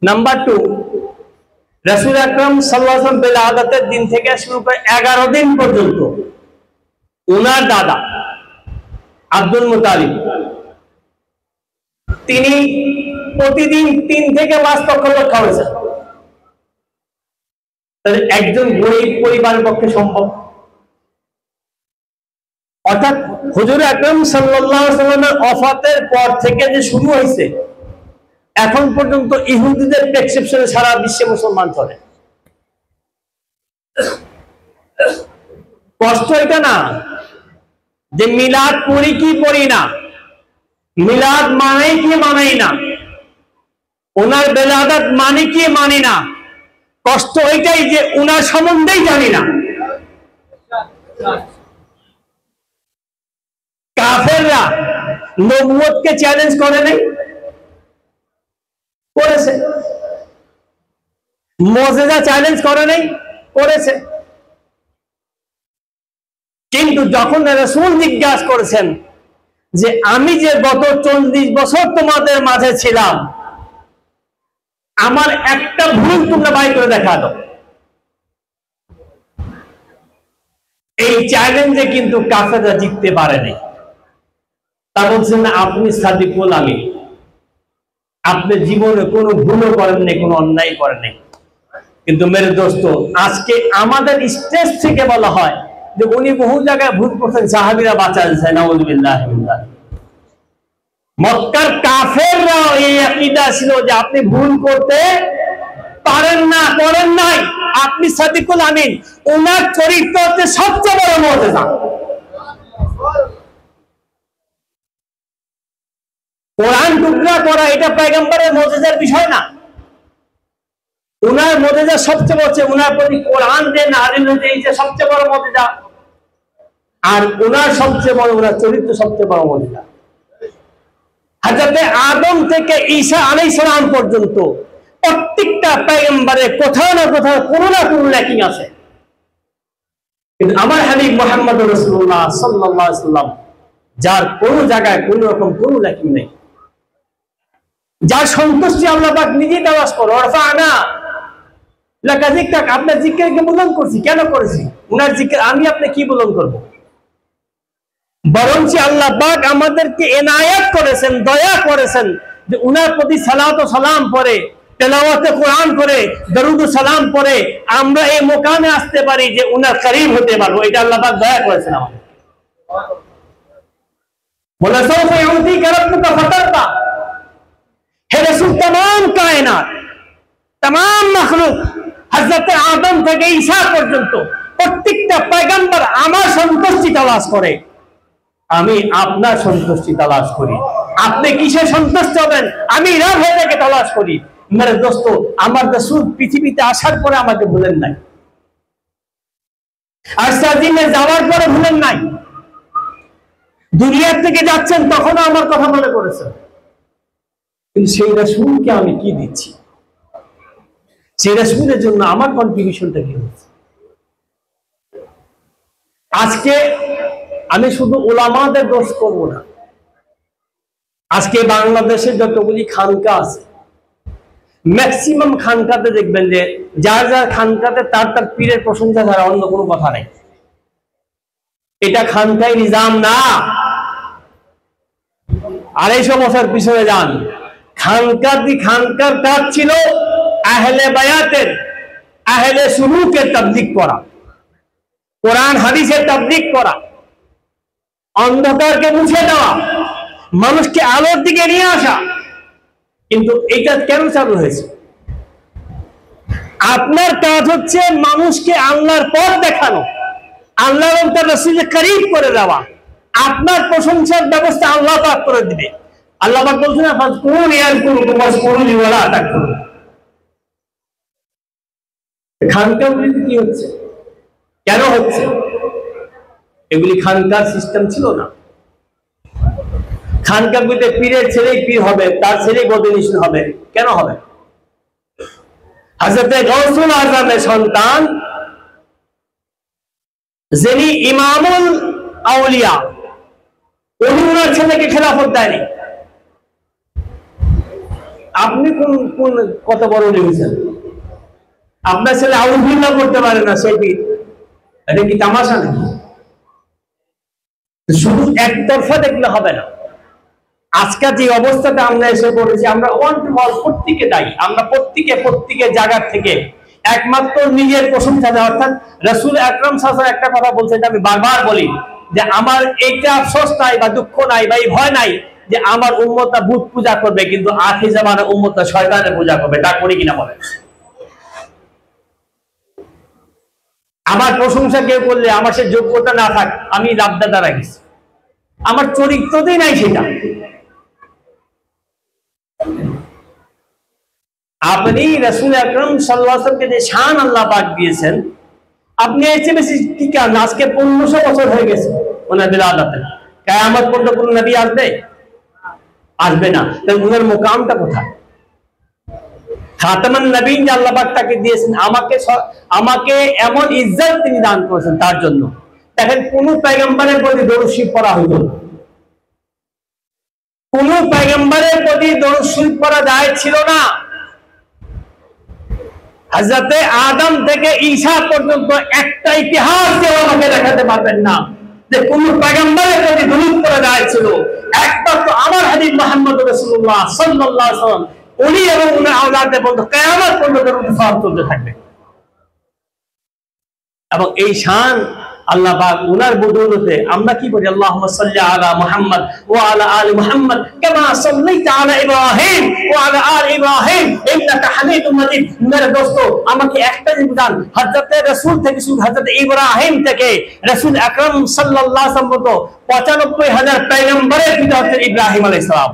নাম্বার 2, রাসূল আকরাম সাল্লাল্লাহু আলাইহি ওয়াসাল্লাম বেলাদাতের দিন থেকে শুরু করে 11 দিন পর্যন্ত ওনার দাদা আব্দুল মুতালিব তিনি প্রতিদিন 3 থেকে 5 লক্ষ লোক খাওয়াইছেন। তাহলে একজন গরিব পরিবারের পক্ষে সম্ভব? অর্থাৎ হুজুর আকরাম সাল্লাল্লাহু আলাইহি ওয়াসাল্লামের ওফাতের পর থেকে যে শুরু হয়েছে, এখন পর্যন্ত ইহুদিদের প্রেসক্রিপশনে সারা বিশ্বে মুসলমান চলে। কষ্ট এটা না যে মিলাদ পড়ি কি পড়ি না, মিলাদ মানাই কি মানাই না, ওনার বেলাদাত মানি কি মানি না, কষ্ট ওইটাই যে ওনার সম্বন্ধেই জানি না। কাফেররা নবুয়তকে চ্যালেঞ্জ করে নাই? করেছে। মুজিজা চ্যালেঞ্জ করে নাই? করেছে। কিন্তু যখন রাসূল জিজ্ঞাসা করেছেন যে আমি যে গত 40 বছর তোমাদের মাঝে ছিলাম, আমার একটা ভুল তোমরা বাই করে দেখা দাও, এই চ্যালেঞ্জে কিন্তু কাফেররা জিততে পারেনি। তা বলছেন না আপনি সাদিকুল আমিন, আপনি জীবনে কোনো ভুলও করেননি, কোনো অন্যায় করেননি। কিন্তু মেরে দোস্ত, আজকে আমাদের স্টেজ থেকে বলা হয় যে উনি বহু জায়গায় ভুল করছেন, সাহাবীরা বাঁচাচ্ছেন, নাউযুবিল্লাহি মিন যালিক। মক্কার কাফেররাও এই আকীদা ছিল যে আপনি ভুল করতে পারেন না, করেন নাই, আপনি সাদিকুল আমিন। ওনার চরিত্র হচ্ছে সবচেয়ে বড় মুজিজা। কোরআন টুকরা করা এটা পয়গম্বরের মুজিজার বিষয় না। উনার মুজিজা সবচেয়ে বড়, উনার প্রতি কোরআন যে নাযিল হয়েছে এই যে সবচেয়ে বড় মুজিজা। আর উনার সবচেয়ে বড়, উনার চরিত্র সবচেয়ে বড় মুজিজা। হযরত আদম থেকে ঈসা আলাইহিস সালাম পর্যন্ত প্রত্যেকটা পয়গম্বরের কোথাও না কোথাও কোনো না কোনো ল্যাকিং আছে। কিন্তু আমার হাবিব মুহাম্মদ রাসূলুল্লাহ সাল্লাল্লাহু আলাইহি ওয়াসাল্লাম, যার কোনো জায়গায় কোনো রকম কোনো ল্যাকিং নেই, যার সন্তুষ্টি আল্লাহ পাক নিজেই তালাশ করো। রফা'না লাকা যিকরাক, আপনার জিকিরকে বুলন্দ করছি। কেন করেছি? উনার জিকির আমি আপনি কি বুলন্দ করব? বরঞ্চ আল্লাহ পাক আমাদেরকে এনায়েত করেছেন, দয়া করেছেন যে উনার প্রতি সালাত ও সালাম পড়ে, তেলাওয়াতে কোরআন করে, দরুদ ও সালাম পড়ে আমরা এই মোকামে আসতে পারি যে উনার করিব হতে পারবো। এটা আল্লাহ পাক দয়া করেছেন আমাদের। বলা সাউফা ইউতিকা রাব্বুকা ফাতারদা, হে রাসূল, तमाम কায়নাত, तमाम মাখলুক, হযরত আদম থেকে ঈসা পর্যন্ত প্রত্যেকটা পয়গম্বর আমার সন্তুষ্টি তালাশ করে, আমি আপনার সন্তুষ্টি তালাশ করি। আপনি কিসে সন্তুষ্ট হবেন? আমি রাব হয়ে থেকে তালাশ করি। মেরে দোস্ত, আমার রাসূল পৃথিবীতে আসার পরে আমাকে ভুলেন নাই, আর সাজিমে যাওয়ার পরে ভুলেন নাই, দুনিয়া থেকে যাচ্ছেন তখনও আমার কথা মনে করেছেন। কিন্তু সেই রাসূলকে আমি কি দিচ্ছি? সেই রাসূলের জন্য আমার কন্ট্রিবিউশনটা কি হচ্ছে? আজকে আমি শুধু উলামাদের দোষ করব না। আজকে বাংলাদেশে যতগুলি খানকা আছে, ম্যাক্সিমাম খানকাতে দেখবেন যে যার যার খানকাতে তার তার পীরের প্রশংসা ছাড়া অন্য কোনো কথা নেই। এটা খানকাই নিজাম না। 250 বছর পিছনে যান, খানকার কাজ ছিল আহলে বায়াতের, আহলে সুলুকের তাবলীগ করা, কোরআন হাদিসের তাবলীগ করা, অন্ধকারকে মুছে দেওয়া, মানুষকে আলোর দিকে নিয়ে আসা। কিন্তু এটা কেন চালু হয়েছে? আপনার কাজ হচ্ছে মানুষকে আল্লাহর পথ দেখানো, আল্লাহ এবং তার রাসূলের করিব করে দেওয়া। আপনার প্রশংসার ব্যবস্থা আল্লাহ পাক করে দিবে। আল্লাহ পাক বলছেন না, ফাজকুরুন ইয়াযকুরুকুম ওয়াশকুরুনি ওয়ালা তাকফুরুন। খানকাগুলিতে কি হচ্ছে, কেন হচ্ছে? এগুলি খানকার সিস্টেম ছিল না। খানকাগুলিতে পীরের ছেলেই পীর হবে, তার ছেলেই বদনিশীন হবে। কেন হবে? হযরত গাউসুল আজমের সন্তান যিনি ইমামুল আউলিয়া, উনি ওনার ছেলেকে খেলাফত দেয়নি। আপনি কোন কোন কত বড় লিখেছেন? আপনার ছেলে আউযুবিল্লাহ করতে পারে না, সেই পীর। এটা কি তামাশা নাকি? শুধু একতরফা দেখলে হবে না। আজকে যে অবস্থাতে আমরা এসে পড়েছি, আমরা প্রত্যেকে দায়ী। আমরা প্রত্যেকে জায়গা থেকে একমাত্র নিজের প্রশংসা দেয়। অর্থাৎ রাসূল আকরাম সাল্লাল্লাহু আলাইহি ওয়াসাল্লাম একটা কথা বলছেন, এটা আমি বারবার বলি যে আমার এইটা আফসোস নাই বা দুঃখ নাই বা এই ভয় নাই যে আমার উম্মতটা বুত পূজা করবে, কিন্তু আখির জামানার উম্মতটা শয়তানের পূজা করবে। তা করি কিনা বলেন? আমার প্রশংসা কেউ করলে আমার সে যোগ্যতা না থাক, আমি রাবদাদা রাখিস, আমার চরিত্রতেই নাই সেটা। আপনি রাসূল আকরাম সাল্লাল্লাহু আলাইহি ওয়াসাল্লামকে যে শান আল্লাহ পাক দিয়েছেন, আপনি এর চেয়ে বেশি কি কারণ? আজকে 1500 বছর হয়ে গেছে ওনাদের আদাতে। কিয়ামত পর্যন্ত কোন নবী আসবে না। তাহলে ওনার মুকামটা কোথায়? খাতামান নবীন যে আল্লাহ পাক তাকে দিয়েছেন, আমাকে এমন ইজ্জত তিনি দান করেছেন, তার জন্য দেখেন কোন পয়গম্বরের প্রতি দরুদ শরীফ পড়া হইতো না, কোন পয়গম্বরের প্রতি দরুদ শরীফ পড়া যায় ছিল না। হযরতে আদম থেকে ঈসা পর্যন্ত একটা ইতিহাস কেউ আমাকে দেখাতে পারবেন না যে কোন পয়গম্বরের প্রতি দুরূদ পড়া হয়েছিল। একমাত্র আমার হাবিব মুহাম্মদ রাসূলুল্লাহ সাল্লাল্লাহু আলাইহি ওয়াসাল্লাম, উনি এবং উনার আওলাদদের পর্যন্ত কিয়ামত পর্যন্ত দুরূদ চলতে থাকবে। এবং এই শান আল্লাহ পাক উনার বদৌলতে আমরা কি বলি, আল্লাহুম্মা সাল্লি আলা মুহাম্মদ ওয়া আলা আলি মুহাম্মদ কামা সাল্লাইতা আলা ইব্রাহিম ওয়া আলা আলি ইব্রাহিম ইন্নাকা হামিদুম মাজিদ। মেরে দোস্ত, আমাকে একটা জিনিস, হযরত রাসূল থেকে শুরু, হযরত ইব্রাহিম থেকে রাসূল আকরাম সাল্লাল্লাহু আলাইহি ওয়াসাল্লাম ৯৫,০০০ পয়গম্বরের পিতা হচ্ছেন ইব্রাহিম আলাইহিস সালাম।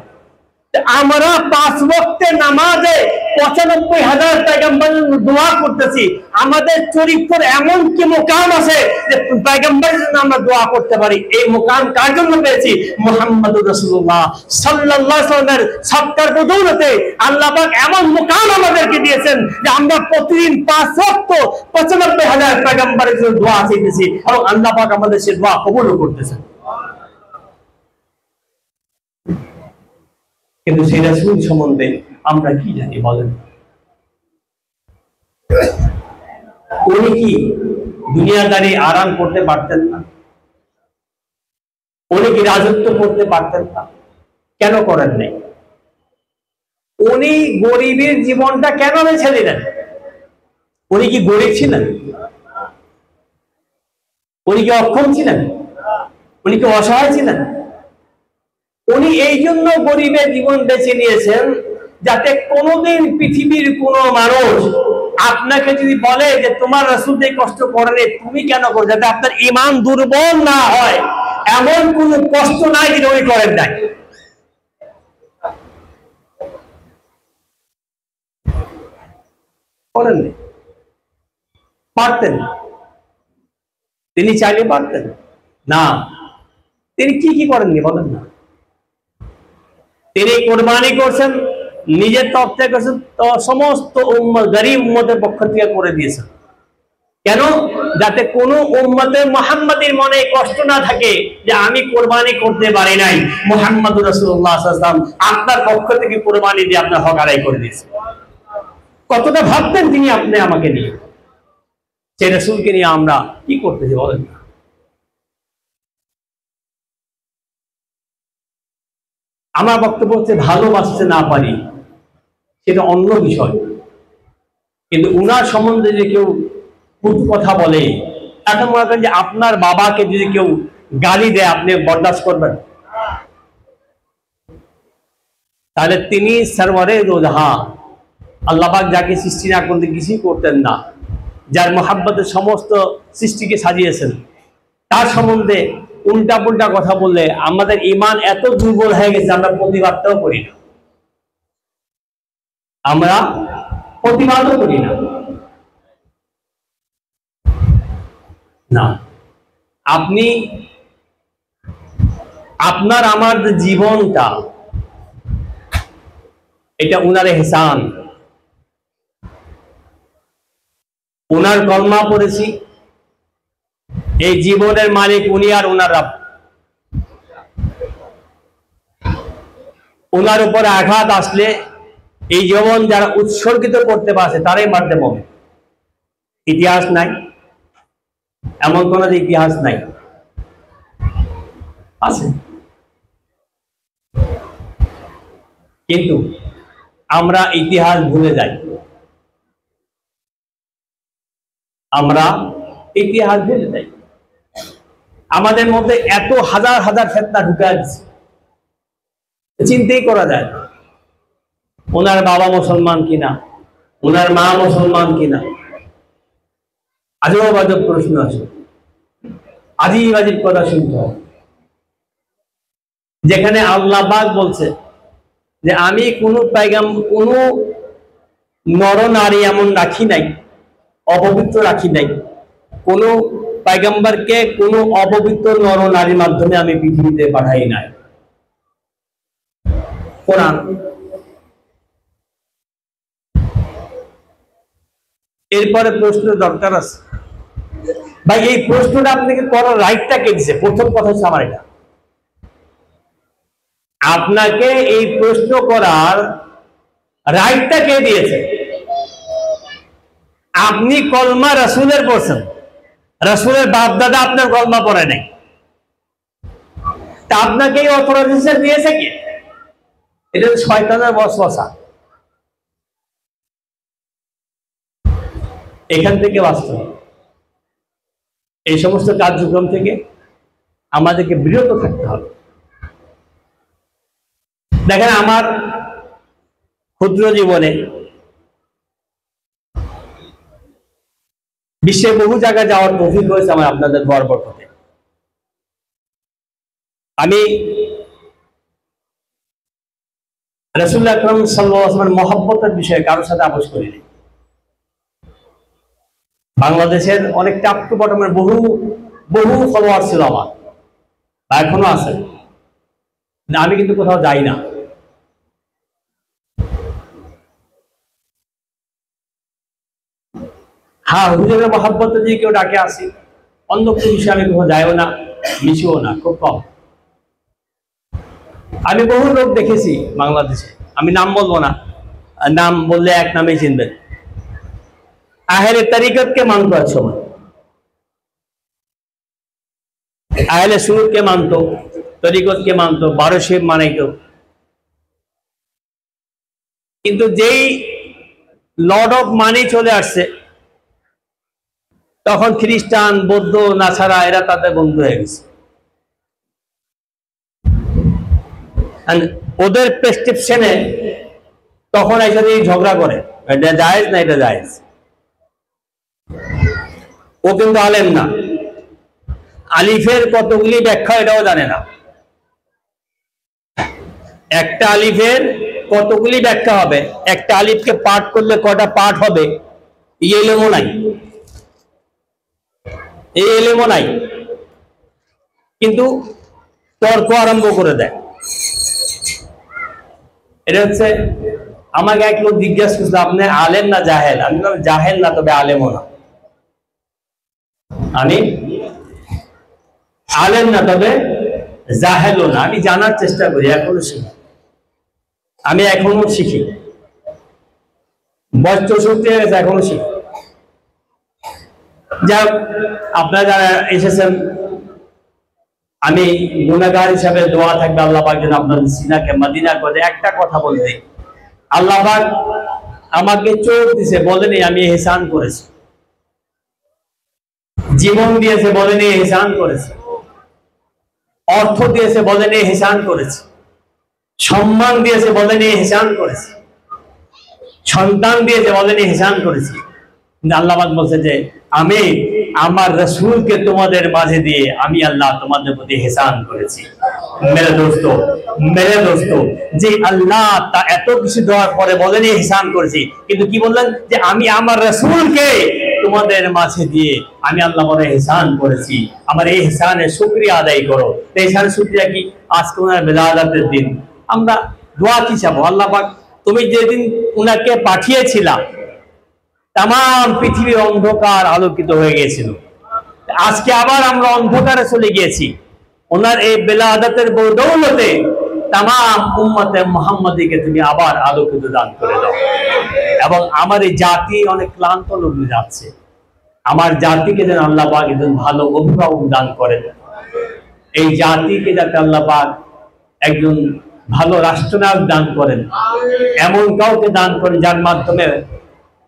আমরা ৫ ওয়াক্তের নামাজে ৯৫,০০০ পয়গম্বরের দোয়া করতেছি। আমাদের চরিত্রের এমন কি মুকাম আছে যে পয়গম্বরের জন্য আমরা দোয়া করতে পারি? এই মুকাম কার জন্য পেয়েছি? মুহাম্মদুর রাসূলুল্লাহ সাল্লাল্লাহু আলাইহি ওয়াসাল্লামের সত্তার বদৌলতে আল্লাহ পাক এমন মুকাম আমাদেরকে দিয়েছেন যে আমরা প্রতিদিন ৫ ওয়াক্ত ৯৫,০০০ পয়গম্বরের জন্য দোয়া চাইতেছি এবং আল্লাহ পাক আমাদের সেই দোয়া কবুলও করতেছেন। কিন্তু সেই রাসূল সম্বন্ধে আমরা কি জানি বলেন? উনি কি দুনিয়াদারি আরাম করতে পারতেন না? উনি কি রাজত্ব করতে পারতেন না? কেন করেন নাই? উনি গরিবের জীবনটা কেন বেছে নিলেন? উনি কি গরিব ছিলেন? উনি কি অক্ষম ছিলেন? উনি কি অসহায় ছিলেন? উনি এই জন্য গরিবের জীবন বেছে নিয়েছেন যাতে কোনোদিন পৃথিবীর কোন মানুষ আপনাকে যদি বলে যে তোমার রাসূল এই কষ্ট করেনি, তুমি কেন করো, যাতে আপনার ঈমান দুর্বল না হয়, এমন কোন কষ্ট নাই যে উনি করেন নাই। করেননি, পারতেন, তিনি চাইলে পারতেন না। তিনি কি কি করেননি বলেন না? তিনি কোরবানি করছেন, নিজের তরফ থেকে করেছেন, তো সমস্ত গরিব উম্মতের পক্ষ থেকে করে দিয়েছেন। কেন? যাতে কোনো উম্মতের মুহাম্মাদির মনে কষ্ট না থাকে যে আমি কোরবানি করতে পারি নাই, মুহাম্মদুর রাসূলুল্লাহ সাল্লাল্লাহু আলাইহি ওয়াসাল্লাম আপনার পক্ষ থেকে কোরবানি দিয়ে আপনার হক আদায় করে দিয়েছেন। কতটা ভাবতেন তিনি আপনি আমাকে নিয়ে? সেই রাসূলকে নিয়ে আমরা কি করতেছি বলেন না? আমার বক্তব্য হচ্ছে ভালোবাসতে না পারি সেটা অন্য বিষয়, কিন্তু উনার সম্বন্ধে যে কেউ কটু কথা বলে, এখন মনে করেন যে আপনার বাবাকে যদি কেউ গালি দেয় আপনি বরদাস্ত করবেন? তাহলে তিনি সরওয়ারে দো জাহান, আল্লাহ পাক যাকে সৃষ্টি না করতে কিছুই করতেন না, যার মহাব্বতে সমস্ত সৃষ্টিকে সাজিয়েছেন, তার সম্বন্ধে উল্টা পুল্টা কথা বললে আমাদের ঈমান এত দুর্বল হয়ে গেছে আমরা প্রতিবাদটাও করি না, আমরা প্রতিবাদও করি না। না, আপনি আপনার আমার যে জীবনটা, এটা উনার ইহসান। উনার কলমা পড়েছি, এই জীবনের মালিক উনি আর উনার রব। উনার উপরে আঘাত আসলে এই জীবন যারা উৎসর্গিত করতে পারছে তারাই মারতে পাবে। ইতিহাস নাই, এমন কোন ইতিহাস নাই, আছে কিন্তু আমরা ইতিহাস ভুলে যাই। আমরা ইতিহাস ভুলে যাই। আমাদের মধ্যে এত হাজার হাজার ফিতনা ঢুকে আছে, চিন্তাই করা যায় না ওনার বাবা মুসলমান কিনা, ওনার মা মুসলমান কিনা। আজব আজব প্রশ্ন আছে, আজীব আজীব কথা শুনতে হয়। যেখানে আল্লাহ পাক বলছে যে আমি কোন কোন নর নারী এমন রাখি নাই, অপবিত্র রাখি নাই, কোন পয়গম্বরকে কোন অপবিত্র নর নারীর মাধ্যমে আমি পৃথিবীতে পাঠাই নাই। কোরআন। এরপরে প্রশ্ন দরকার আছে ভাই, এই প্রশ্নটা আপনাকে করার রাইটটা কে দিছে? প্রথম কথা হচ্ছে আমার এটা, আপনাকে এই প্রশ্ন করার রাইটটা কে দিয়েছে? আপনি কলমা রাসূলের পড়ছেন, রাসূলের বাপ দাদা আপনার কলমা পড়ে নাই, তা আপনাকে এই অথরাইজেশন দিয়েছে কি? এটা শয়তানের ওয়াসওয়াসা। এখান থেকে বাঁচতে হবে, এই সমস্ত কার্যক্রম থেকে আমাদেরকে বিরত থাকতে হবে। দেখেন, আমার ক্ষুদ্র জীবনে বিশ্বে বহু জায়গায় যাওয়ার তৌফিক হয়েছে আমার আপনাদের বরকতে। আমি রাসূল আকরাম সাল্লাল্লাহু আলাইহি ওয়াসাল্লামের মহব্বতের বিষয়ে কারোর সাথে আপোষ করিনি। বাংলাদেশের অনেক টপ টু বটমের বহু বহু ফলোয়ার ছিল আমার, এখনো আছে, আমি কিন্তু কোথাও যাই না। হ্যাঁ, হুজুরের মহব্বতে যদি কেউ ডাকে আসি, অন্য কোনো বিষয়ে আমি কোথাও যাইও না, মিশিও না, খুব কম। আমি বহু লোক দেখেছি বাংলাদেশে, আমি নাম বলবো না, নাম বললে এক নামেই চিনবেন। আহলে তরিকতকে মানতো এক সময়, আহলে সুন্নতকে মানতো, তরিকতকে মানতো, 12 শিব মানাইতো। কিন্তু যেই লর্ড অফ মানি চলে আসছে, তখন খ্রিস্টান, বৌদ্ধ, নাসারা এরা তাদের বন্ধু হয়ে গেছে। ওদের প্রেসক্রিপশনে তখন একসাথে ঝগড়া করে, এটা জায়েজ না এটা জায়েজ। ও কিন্তু আলেম না, আলিফের কতগুলি ব্যাখ্যা এটাও জানে না। একটা আলিফের কতগুলি ব্যাখ্যা হবে, একটা আলিফকে পাঠ করলে কটা পাঠ হবে, এই এলেমও নাই, এই এলেমও নাই, কিন্তু তর্ক আরম্ভ করে দেয়। এটা হচ্ছে, আমাকে এক লোক জিজ্ঞাসা করছে আপনি আলেম না জাহেল? আমি বললাম জাহেল না, তবে আলেমও না। আমি আলেম না, তবে জাহেলও না। আমি জানার চেষ্টা করি, এখনো শিখি, আমি এখনো শিখি, বয়স 64 হয়ে গেছে, এখনো শিখি। যাই হোক, আপনারা যারা এসেছেন, আমি গুনাহগার হিসাবে দোয়া থাকবে আল্লাহ পাক যেন আপনাদের সিনাকে মদিনা করে। একটা কথা বলতে, আল্লাহ পাক আমাকে চোখ দিয়েছে, বলেনি আমি ইহসান করেছি, জীবন দিয়েছে, বলেনি ইহসান করেছি, অর্থ দিয়েছে, বলেনি ইহসান করেছি, সম্মান দিয়েছে, বলেনি ইহসান করেছি, সন্তান দিয়েছে, বলেনি ইহসান করেছি। কিন্তু আল্লাহ পাক বলছে যে আমি আমার রাসূলকে তোমাদের মাঝে দিয়ে আমি আল্লাহ তোমাদের প্রতি ইহসান করেছি। মেরে দোস্ত, যে আল্লাহ তা এত কিছু দেওয়ার পরে বলেনি ইহসান করেছি, কিন্তু কি বললেন যে আমি আমার রাসূলকে তোমাদের মাঝে দিয়ে আমি আল্লাহ বলে ইহসান করেছি, আমার এই ইহসানের শুকরিয়া আদায় করো। এই ইহসানের শুকরিয়া কি? আজকে ওনার বেলাদাতের দিন, আমরা দোয়া কি চাবো, আল্লাহ পাক তুমি যেদিন উনাকে পাঠিয়েছিলা তাম পৃথিবীর অন্ধকার আলোকিত হয়ে গিয়েছিল, আজকে আবার আমরা অন্ধকারে চলে গিয়েছি, ওনার এই বেলাদাতের বদৌলতে তাম উম্মতে মুহাম্মাদীকে তুমি আবার আলোকিত দান করে দাও। এবং আমার এই জাতি অনেক ক্লান্ত লগ্নে যাচ্ছে, আমার জাতিকে যেন আল্লাহ পাক একজন ভালো অভিভাবক দান করেন, এই জাতিকে যাতে আল্লাহ পাক একজন ভালো রাষ্ট্রনায়ক দান করেন, এমন কাউকে দান করেন যার মাধ্যমে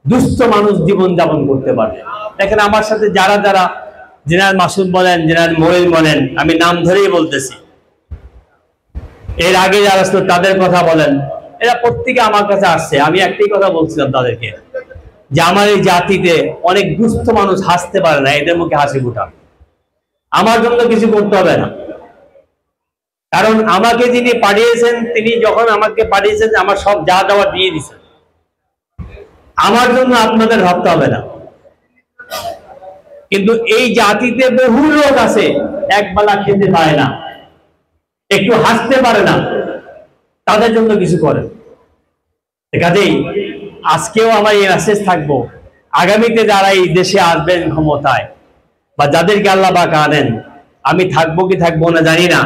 দুস্থ মানুষ জীবন যাপন করতে পারবে। দেখেন, আমার সাথে যারা যারা জেনারেল মাসুদ বলেন, জেনারেল মোয়েল বলেন, আমি নাম ধরেই বলতেছি, এর আগে যারা আসলো তাদের কথা বলেন, এরা প্রত্যেকে আমার কাছে আসছে। আমি একটাই কথা বলছিলাম তাদেরকে, যে আমার এই জাতিতে অনেক দুস্থ মানুষ হাসতে পারে না, এদের মুখে হাসি ফুটান। আমার জন্য কিছু করতে হবে না, কারণ আমাকে যিনি পাঠিয়েছেন, তিনি যখন আমাকে পাঠিয়েছেন আমার সব যা দেওয়া দিয়ে দিয়েছেন, আমার জন্য আপনাদের ভাবতে হবে না। কিন্তু এই জাতিতে বহু লোক আছে একবেলা খেতে পায় না, একটু হাসতে পারে না, তাদের জন্য কিছু করেন। কাজেই আজকেও আমার এই মেসেজ থাকবো, আগামীতে যারা এই দেশে আসবেন ক্ষমতায়, বা যাদেরকে আল্লাহ পাক আনেন, আমি থাকবো কি থাকবো না জানি না,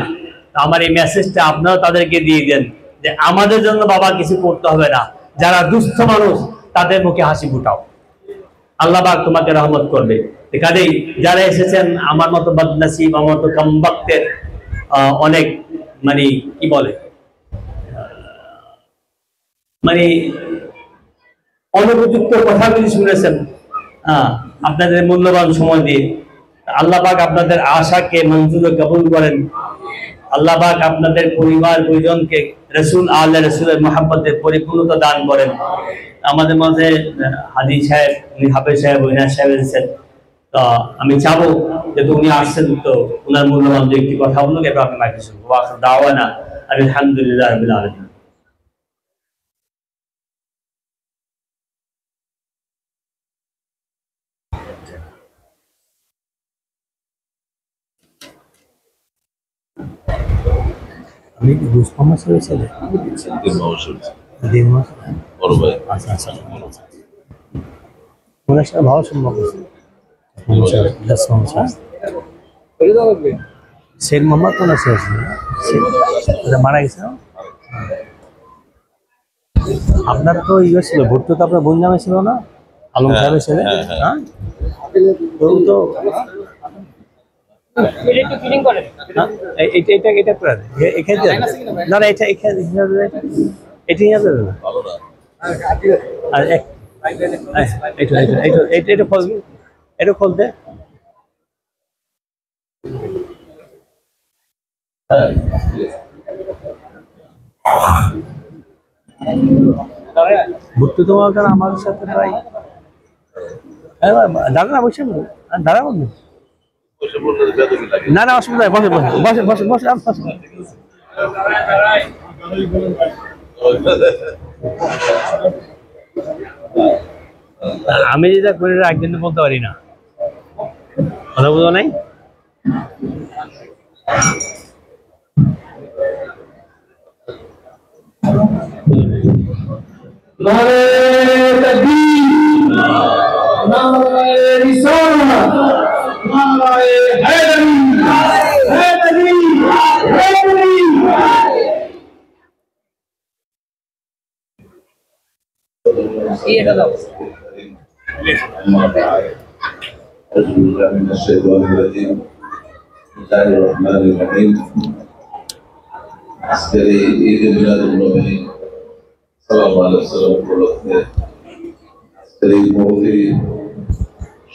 আমার এই মেসেজটা আপনারাও তাদেরকে দিয়ে দেন যে আমাদের জন্য বাবা কিছু করতে হবে না, যারা দুস্থ মানুষ তাদের মুখে হাসি ফুটাও। আল্লাহ পাক তোমাকে রহমত করবে। কাজেই যারা এসেছেন আমার মতো বদনসিব, আমার মতো কমবক্তের অনেক মানে কি বলে মানে অনুপযুক্ত কথাগুলি শুনেছেন, আপনাদের মূল্যবান সময় দিয়ে আল্লাহ পাক আপনাদের আশাকে মঞ্জুর কবুল করেন। আল্লাহ পাক আপনাদের পরিবার পরিজনকে রসুল আল্লাহ রসুলের মহাব্বতের পরিপূর্ণতা দান করেন। আমাদের মাঝে হাদি সাহেব, হাফেজ সাহেব, ইনাজ সাহেব এসেছেন। তো আমি চাবো যেহেতু উনি আসছেন, তো ওনার মূল্যবান যে একটি কথা বলুক, এবার আমি মাইকে শুনবো। দাওয়ানা আলহামদুলিল্লাহ রাব্বিল আলামিন। আমি ঘুষ কমার ছেলে ছেলে 3 মাস বড় ভাই। আচ্ছা আচ্ছা, ওনার সাথে ভালো সম্পর্ক আছে। শেখ মোহাম্মদ কোন আছে, মারা গেছে। আপনার তো ইয়ে ছিল, ভর্তি তো আপনার বোন নামে ছিল না, আলম সাহেবের ছেলে। হ্যাঁ, তো এটা করে এখানে না, এটা এখানে আর এটা ফল দে। ভর্তি তোমার কারণ আমার সাথে প্রায় দাঁড়া না, বসে দাঁড়া বলবো না, না অসুবিধা, বসে বসে বসে বসে বসে আমি যেটা করি একদিন বলতে পারি না, কথা বুঝো নাই।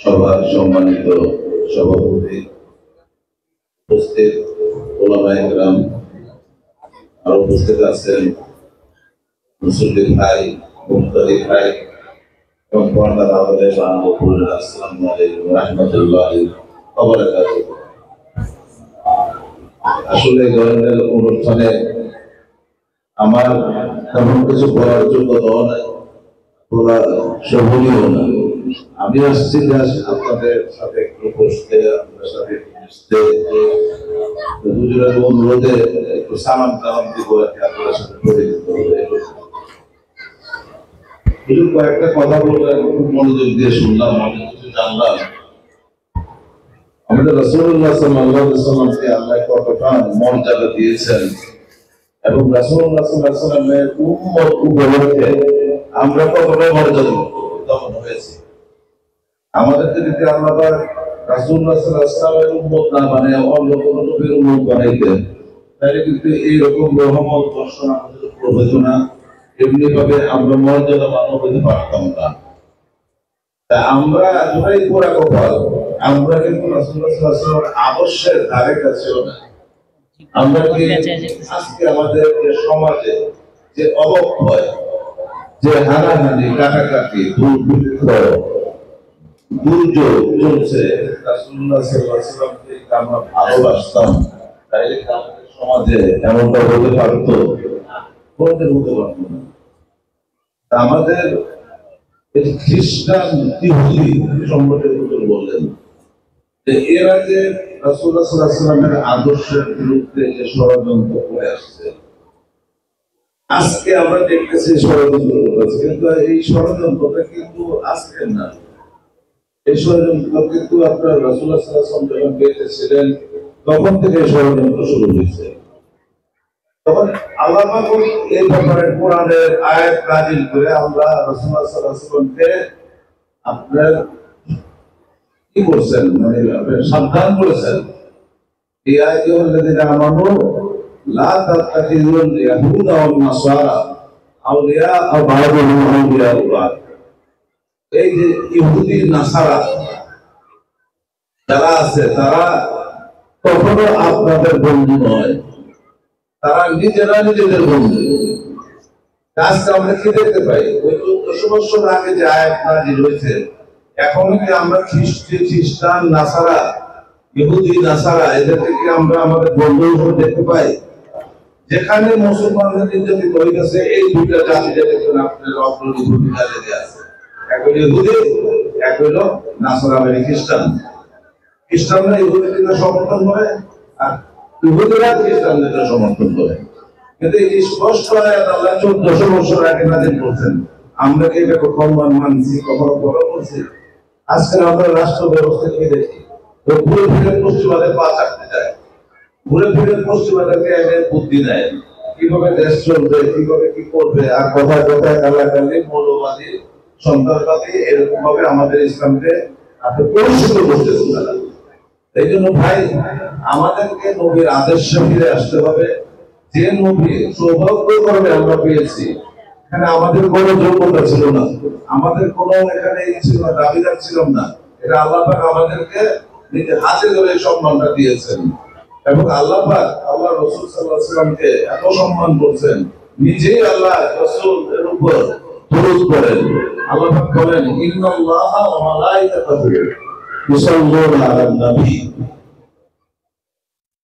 সভার সম্মানিত সভাপতি, উপস্থিত ওলামায়ে কেরাম, আর উপস্থিত আছেন মুসল্লি ভাই, মুক্তাদি ভাই এবং পর্দার আড়ালে বাংলাদেশের। আসসালামু আলাইকুম ওয়া রাহমাতুল্লাহি ওয়া বারাকাতুহু। আসলে ধরনের অনুষ্ঠানে আমার তেমন কিছু বলার যোগ্যতাও নাই, বলা শোভনীয় না। আমি আসছি আপনাদের সাথে একটু বসতে, আপনাদের সাথে মিশতে, দুজনের অনুরোধে একটু সালাম টালাম দিব আর কি, আপনাদের সাথে পরিচিত হবে। কিছু কয়েকটা কথা বললেন, খুব মনোযোগ দিয়ে শুনলাম, অনেক কিছু জানলাম। আমাদের রাসূলুল্লাহ সাল্লাল্লাহু আলাইহি ওয়াসাল্লামকে আল্লাহ কতটা মর্যাদা দিয়েছেন এবং রাসূলুল্লাহ সাল্লাল্লাহু আলাইহি ওয়াসাল্লামের উম্মত উপলক্ষে আমরা কতটা মর্যাদা উত্থাপন হয়েছি। আমাদেরকে যদি আল্লাহ পাক রাসূলুল্লাহ সাল্লাল্লাহু আলাইহি ওয়াসাল্লামের উম্মত না বানিয়ে অন্য কোন নবীর উম্মত বানাইতেন, তাহলে কিন্তু এইরকম রহমত বর্ষণ আমাদের উপর হতো না, এমনি ভাবে আমরা মর্যাদা মানব হতে পারতাম না। তা আমরা এতটাই পোড়া কপাল, আমরা কিন্তু রাসূলুল্লাহ সাল্লাল্লাহু আলাইহি ওয়াসাল্লামের আদর্শের ধারে কাছেও না। আমরা কি আজকে আমাদের যে সমাজে যে অবক্ষয়, যে হানাহানি, কাটাকাটি, দুর্ভিক্ষ, দুর্যোগ চলছে, রাসূলুল্লাহ সাল্লাল্লাহু আলাইহি ওয়াসাল্লামকে আমরা ভালোবাসতাম, তাইলে আমাদের সমাজে এমনটা হতে পারতো? হতে পারতো না। আমাদের খ্রিস্টান ইহুদি সম্পর্কে বললেন যে এরা যে রাসূলুল্লাহ সাল্লাল্লাহু আলাইহি ওয়াসাল্লামের আদর্শের বিরুদ্ধে যে ষড়যন্ত্র করে আসছে, আজকে আমরা দেখতেছি ষড়যন্ত্র করছে, কিন্তু এই ষড়যন্ত্রটা কিন্তু আজকের না। এই ষড়যন্ত্র কিন্তু আপনার রাসূলুল্লাহ সাল্লাল্লাহু আলাইহি ওয়াসাল্লাম যখন বেঁচে ছিলেন তখন থেকে ষড়যন্ত্র শুরু হয়েছে। তখন আল্লাহ পাক এই ব্যাপারে কোরআনের আয়াত নাযিল করে আমরা রাসূলুল্লাহ সাল্লাল্লাহু আলাইহি ওয়াসাল্লামকে আপনার কি করছেন, মানে সাবধান করেছেন। এই আয়াতুল্লাযীনা আমানু লা তাত্তাখিযুল ইয়াহুদা ওয়ান নাসারা আউলিয়া বা'দুহুম আউলিয়া বা'দ। এই যে ইহুদি নাসারা যারা আছে তারা কখনো আপনাদের বন্ধু নয়, তারা নিজেরা নিজেদের বন্ধু। আজকে আমরা কি দেখতে পাই, ওই 1400 বছর আগে যে আয়াত নাযিল হয়েছে, এখন কি আমরা খ্রিস্টান নাসারা ইহুদি নাসারা এদেরকে কি আমরা আমাদের বন্ধু হিসেবে দেখতে পাই? যেখানে মুসলমানদের নির্যাতিত হয়ে গেছে এই দুইটা জাতি দেখেন আপনার অগ্রণী ভূমিকা লেগে আছে, এক হলো ইহুদি, এক হলো নাসারা মানে খ্রিস্টান। খ্রিস্টানরা ইহুদিদের সমর্থন করে আর ইহুদিরা খ্রিস্টানদের সমর্থন করে। কিন্তু এই স্পষ্ট আয়াত আল্লাহ 1400 বছর আগে নাযিল করেছেন, আমরা কি এটা কখনো মানছি, কখনো বড় করছি? আজকে আমরা রাষ্ট্র ব্যবস্থা কি দেখি, ঘুরে ফিরে পশ্চিমাদের পা চাটতে যায়, ঘুরে ফিরে পশ্চিমাদেরকে এনে বুদ্ধি দেয় কিভাবে দেশ চলবে, কিভাবে কি করবে, আর কথায় কথায় গালাগালি মৌলবাদী সন্ত্রাসবাদী এরকম ভাবে আমাদের ইসলামকে আপনি পরিশুদ্ধ করতেছেন তারা। এই জন্য ভাই আমাদেরকে নবীর আদর্শে ফিরে আসতে হবে। যে নবী সৌভাগ্যক্রমে আমরা পেয়েছি, এখানে আমাদের কোনো যোগ্যতা ছিল না, আমাদের কোনো এখানে ছিল না, দাবিদার ছিলাম না, এটা আল্লাহ পাক আমাদেরকে নিজে হাতে ধরে সম্মানটা দিয়েছেন। এবং আল্লাহ পাক আল্লাহ রাসূল সাল্লাল্লাহু আলাইহি ওয়াসাল্লামকে এত সম্মান করছেন, নিজেই আল্লাহ রাসূল এর উপর দরুদ পড়েন। আল্লাহ পাক বলেন, ইন্নাল্লাহা ওয়া মালাইকাতাহু ইউসাল্লুনা আলান নবী,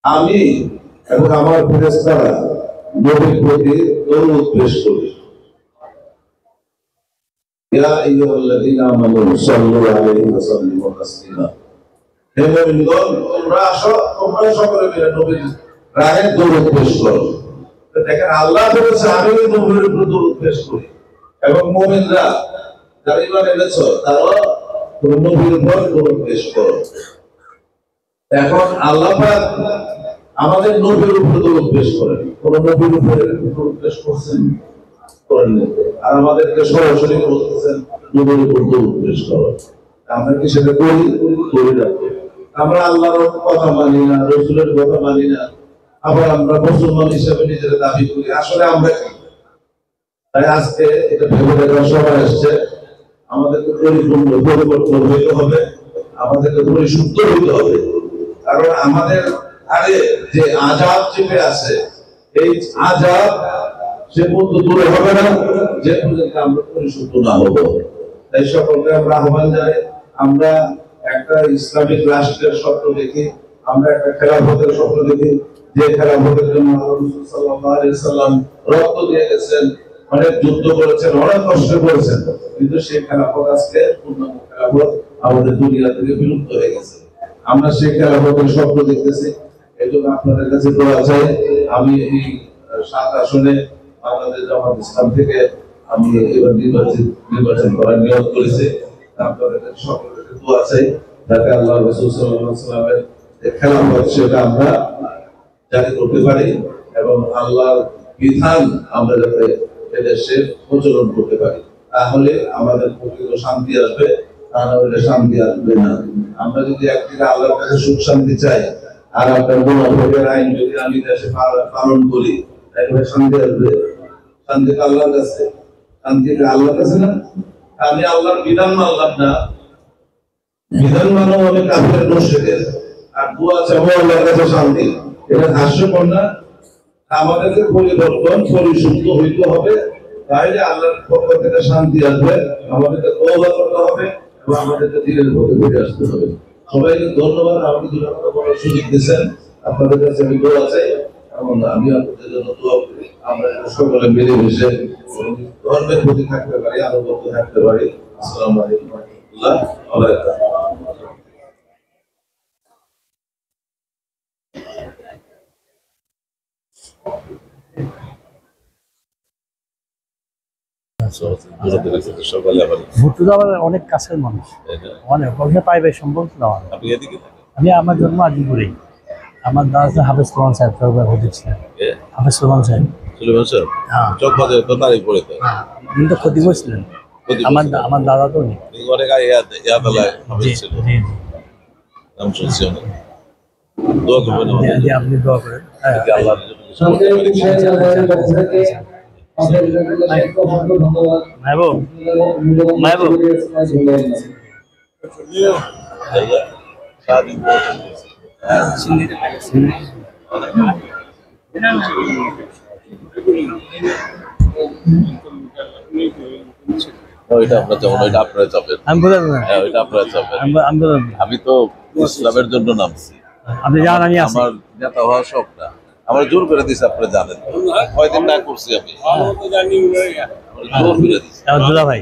আমি এবং আমার ফেরেশতারা নবীর প্রতি দরুদ পেশ করি। ইয়া আইয়ুহাল্লাযীনা আমানু সাল্লু আলাইহি ওয়া সাল্লিমু তাসলিমা। হে মুমিনগণ, তোমরা আসো, তোমরা সকলে মিলে নবীর রাহে দরুদ পেশ করো। দেখেন আল্লাহ বলেছে আমি নবীর উপর দরুদ পেশ করি, এবং মুমিনরা যারা ঈমান এনেছো তারা নবীর উপর দরুদ পেশ করো। এখন আল্লাহ পাক আমাদের নবীর উপর দরুদ পেশ করেন, কোন নবীর উপর দরুদ পেশ করছেন? করেন। আর আমাদেরকে সরাসরি বলতেছেন নবীর উপর দরুদ পেশ করো। আমরা কি সেটা করি না? আমরা আল্লাহর কথা মানি না, রাসূলের কথা মানি না, আবার আমরা মুসলমান হিসেবে নিজেরা দাবি করি। আসলে আমরা কি? তাই আজকে এটা ভেবে দেখার সময় আসছে, আমাদেরকে পরিপূর্ণ পরিবর্তন হইতে হবে, আমাদেরকে পরিশুদ্ধ হইতে হবে। কারণ আমাদের আগে যে আযাব চেপে আছে, এই আযাব সে পর্যন্ত দূরে হবে না যে পর্যন্ত আমরা পরিশুদ্ধ না হব। তাই সকলকে আমরা আহ্বান জানাই, আমরা একটা ইসলামিক রাষ্ট্রের স্বপ্ন দেখি, আমরা একটা খেলাফতের স্বপ্ন দেখি, যে খেলাফতের জন্য রাসূল সাল্লাল্লাহু আলাইহি ওয়াসাল্লাম রক্ত দিয়ে গেছেন, অনেক যুদ্ধ করেছেন, অনেক কষ্ট করেছেন, কিন্তু সেই খেলাফত আজকে পূর্ণাঙ্গ খেলাফত আমাদের দুনিয়া থেকে বিলুপ্ত হয়ে গেছে। আমরা সেই খেলাফতের স্বপ্ন দেখতেছি। এই জন্য আপনাদের কাছে দোয়া চাই। আমি এই 7 আসনে বাংলাদেশ জামাত ইসলাম থেকে আমি এবার নির্বাচন করার নিয়ত করেছি। আপনাদের কাছে সকলের কাছে দোয়া চাই, যাতে আল্লাহ রাসূল সাল্লাল্লাহু আলাইহি ওয়াসাল্লামের খেলাফত সেটা আমরা জারি করতে পারি, এবং আল্লাহর বিধান আমরা যাতে এদেশে প্রচলন করতে পারি। তাহলে আমাদের প্রকৃত শান্তি আসবে, তা না হলে শান্তি আসবে না। আমরা যদি একদিকে আল্লাহর কাছে সুখ শান্তি চাই, আর আপনার মুনাফিকের আইন যদি আমি দেশে পালন করি, তাহলে শান্তি আসবে? শান্তি তো আল্লাহর কাছে, শান্তি আল্লাহর কাছে না। আমি আল্লাহর বিধান মানলাম না, বিধান মানো আমি কাফের মুশরিকের, আর দোয়া চাবো আল্লাহর কাছে শান্তি, এটা হাস্যকর না? আমাদেরকে পরিবর্তন পরিশুদ্ধ হইতে হবে, তাইলে আল্লাহর পক্ষ থেকে শান্তি আসবে। আমাদেরকে তওবা করতে হবে এবং আমাদেরকে দিনের পথে ফিরে আসতে হবে। সবাইকে ধন্যবাদ, আমাকে দুটো কথা বলার সুযোগ দিয়েছেন। আপনাদের কাছে আমি দোয়া চাই এবং আমি আপনাদের জন্য দোয়া করি, আমরা সকলে মিলেমিশে ধর্মের প্রতি থাকতে পারি, আনুগত্য থাকতে পারি। আসসালামু আলাইকুম ওয়া রাহমাতুল্লাহি ওয়া বারাকাতুহু। ভুট্টু আবার অনেক কাছের মানুষ, অনেক ওখানে পাইবে সম্ভব না। আমি আমার জন্ম আজিপুরেই, আমার দাদা হাফেজ সুলমান সাহেব হতেছিলেন, হাফেজ সুলমান সাহেব কিন্তু ক্ষতি করছিলেন। আমার দাদা তো নেই। অনেক ইয়াদ আলায় জি ছিল জি নাম শুনছি অনেক দোয়া করবেন জি আপনি দোয়া করেন হ্যাঁ আল্লাহর জন্য কিছু করতে পারি মাহবুব মাহবুব সারাদিন ওইটা আমরা যেমন ওইটা আপনারা যাবেন আমি বললাম না হ্যাঁ ওইটা আপনারা যাবেন আমি বললাম আমি তো ইসলামের জন্য নামছি আপনি জানেন আমি আছি আমার নেতা হওয়ার শখ না আমার জোর করে দিয়েছে আপনারা জানেন কয়দিন না করছি আমি জোর করে দিয়েছি আমার দুলা ভাই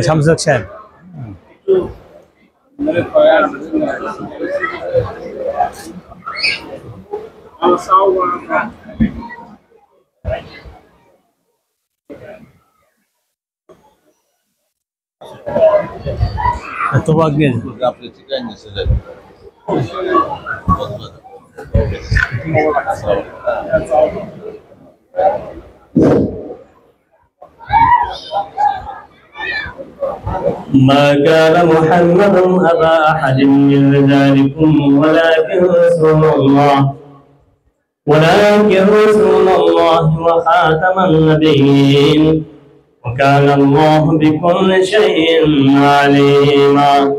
শামসুল সাহেব তো বাগিয়ে আপনি ঠিক আছে স্যার ما كان محمد أبا أحد من رجالكم ولكن رسول الله وخاتم النبيين وكان الله بكل شيء عليما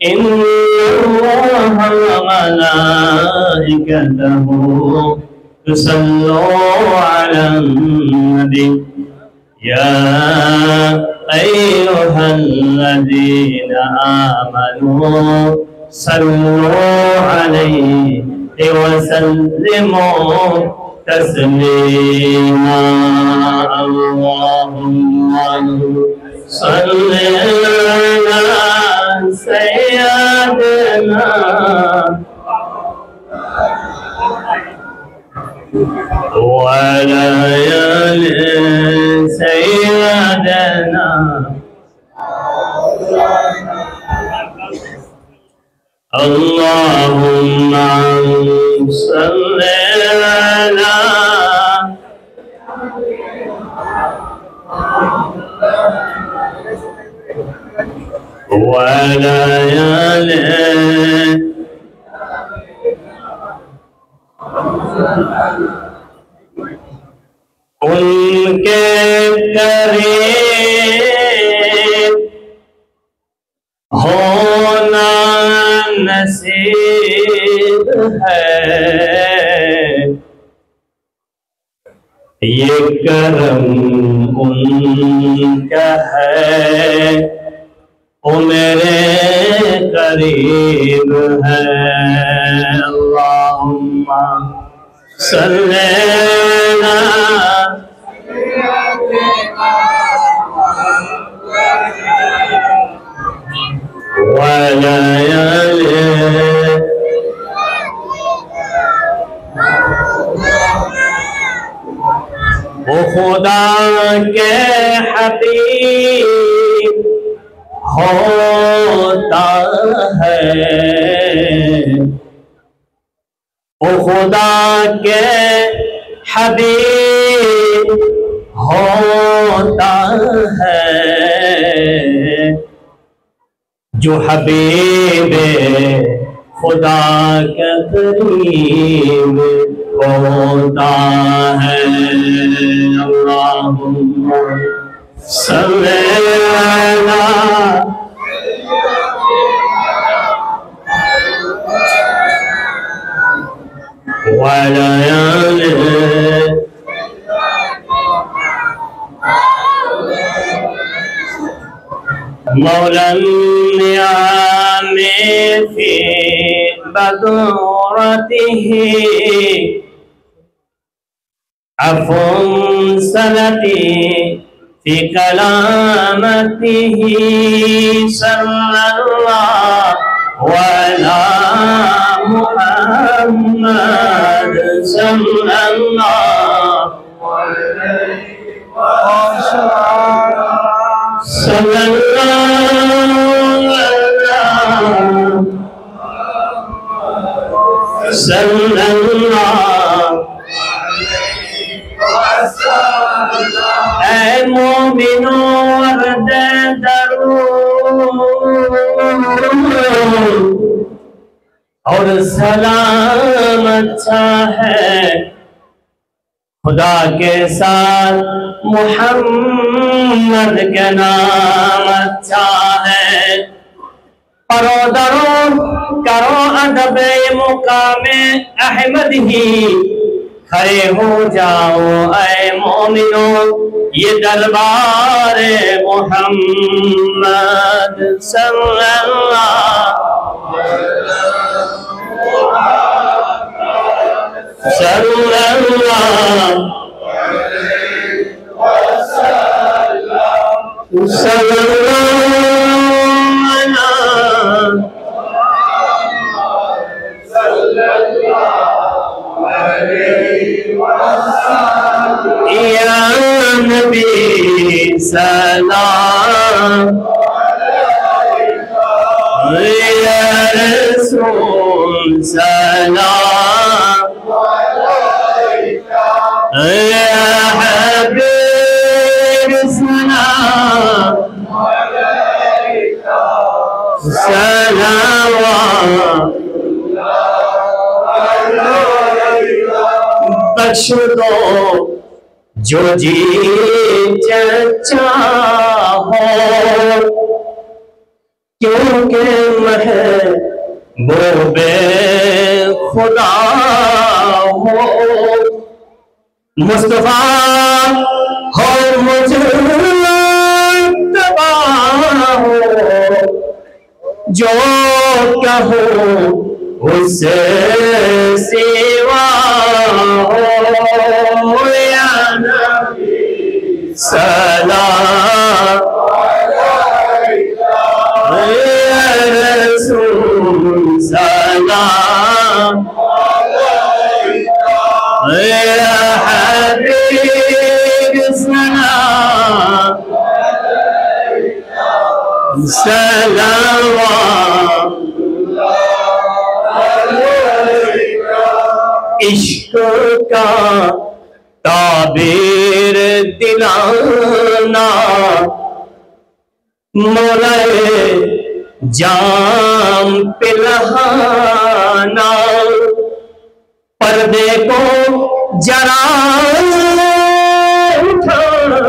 إن الله وملائكته يصلون على النبي يا أيها الذين آمنوا صلوا عليه وسلموا تسليما اللهم صل على سيدنا وعلى آل سيدنا اللهم صل على وعلى آل उनके करीब होना नसीब है ये करम उनका है वो मेरे करीब है अल्लाहुम्मा सल्ली अला वअला आलिहि वो खुदा के हबीब होता है वो खुदा के हबीब होता है जो हबीब खुदा के करीब होता है अल्लाहुम्मा सल्ली अला وعلى آله مولى النعم في بدورته عفو سنتي في كلامته صلى الله على محمد صلى الله عليه صلى الله صلى الله ऐ मोमिनो अर्द दरूद और सलाम अच्छा है खुदा के साथ मुहम्मद के नाम अच्छा है। परो दरो करो अदब मुकामे अहमद ही खड़े हो जाओ ऐ मोमिनो ये दरबार मुहम्मद सल्लल्लाहु या नबी सलाम या रसूल सलाम या हबीब सलाम सलाम बख्श दो जो जी चचा हो क्योंकि महबूबे खुदा हो मुस्तफा हो मुजतबा हो जो कहो उससे सिवा हो या नबी सलाम या रसूल सलाम या हबीब सलाम सलाम इश्क का ताबीर दिलाना मौलाए जाम पिलहाना पर्दे को जरा उठाना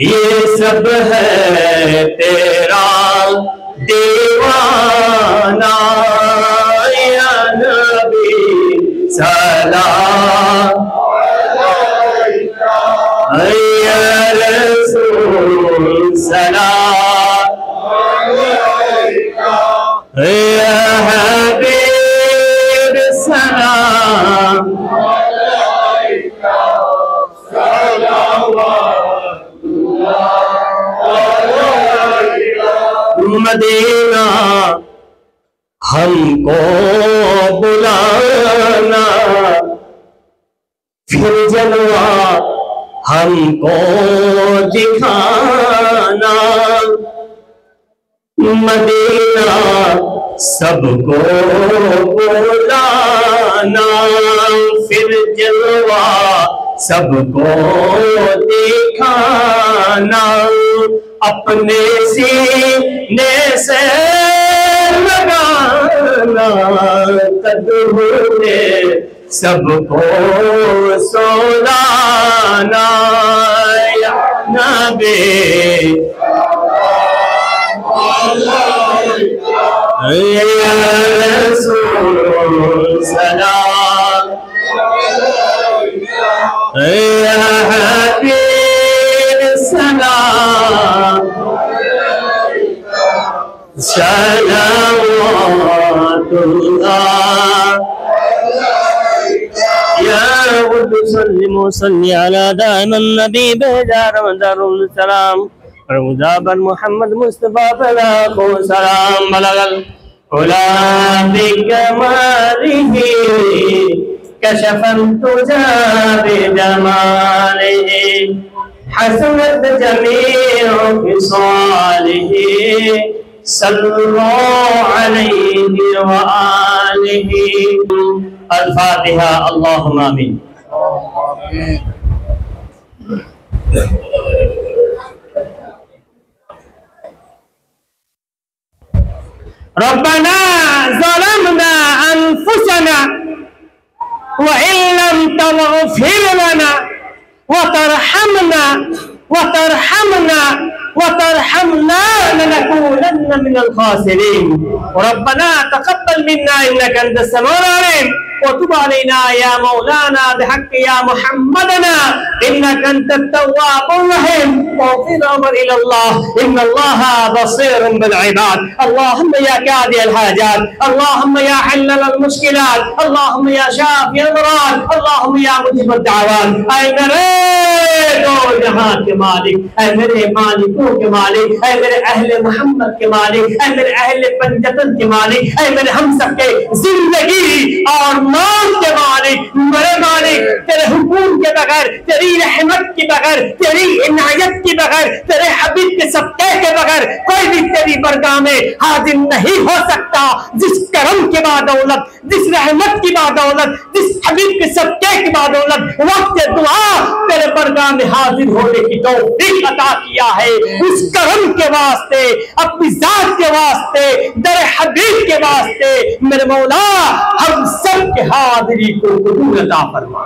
ये सब है तेरा दीवाना या नबी सलाम या रसूल सलाम या हबीब सलाम मदीना हमको बुलाना फिर जलवा हमको दिखाना मदीना सबको बुलाना फिर जलवा सबको दिखाना अपने सीने से लगाना कदमों सबको सोलाना या नबी या रसूल सलाम या हबीब सलाम सलावतुल्लाह या सल्ली अला दाइमन नबी बेजार मदरुल सलाम मुजाबर मोहम्मद मुस्तफा बलागो सलाम बलगल गुलाम बिकमालिही कशफन तुजा बिजमालिही हसनत जमीउ खिसालिही सल्लल्लाहु अलैहि व आलिहि अल-फातिहा अल्लाहुम्मा आमीन। रब्बना ज़लमना अनफुसना व इन लम तगफिर लना व तरहमना लनकुनन्ना मिनल खासिरीन। रब्बना तक़ब्बल मिन्ना इन्नका अंतस समीउल अलीम व तुब अलैना या मौलाना बिहक़्क़ि या मुहम्मदना इन्नका अंतत तव्वाबुर रहीम वग़फ़िर अमर इलल्लाह इन्नल्लाहा बसीरुन बिल इबाद। अल्लाहुम्मा या कादी अल हाजात, अल्लाहुम्मा या हल्लल अल मुश्किलात, अल्लाहुम्मा या शाफ़ी अल मुराद, अल्लाहुम्मा या मुजीब अद दावात। ऐ मेरे दो जहां के मालिक, ऐ मेरे मालिकों के मालिक, ऐ मेरे अहले मोहम्मद के मालिक, ऐ मेरे अहले पंजतन के मालिक, ऐ मेरे हम सब के जिंदगी और मौत के मालिक, मेरे मालिक तेरे हुकूम के बगैर, तेरी रहमत के बगैर, तेरी इनायत के बगैर, तेरे हबीब के सबके के बगैर कोई भी तेरी बरगाह में हाजिर नहीं हो सकता। जिस करम के बादौलत, जिस रहमत की बादौलत, जिस हबीब के सबके की बादौलत वक्त दुआ तेरे बरगाह में हाजिर होने की तौफीक अता किया है, उस करम के वास्ते, अपनी जात के वास्ते, दर हबीब के वास्ते मेरे मौला हम सब के हाजिरी को कबूल अता फरमा।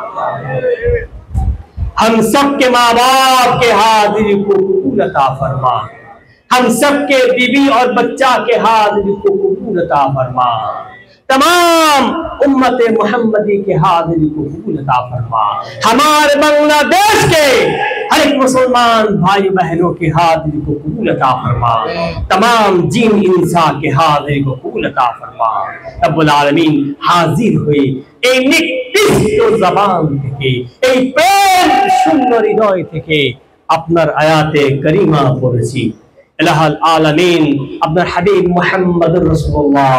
हम सब के माँ बाप के हाजिरी को कबूल अता फरमा। हम सब के बीवी और बच्चा के हाजिरी को कबूल अता फरमा। तमाम उम्मत मुहम्मदी के हाजिरी को कबूल अता फरमा। हमारे बांग्लादेश के हर एक मुसलमान भाई बहनों के हाजिरी को कबूल अता फरमा। तमाम जिन इंसा के हाजिरी को कबूल अता फरमा। रब्बुल आलमीन हाजिर हुए এই নিকৃষ্ট জবান থেকে, এই প্রেম শূন্য হৃদয় থেকে আপনার আয়াতে করিমা পড়েছি। ইলাহুল আলামিন আপনার হাবিব মুহাম্মদুর রাসূলুল্লাহ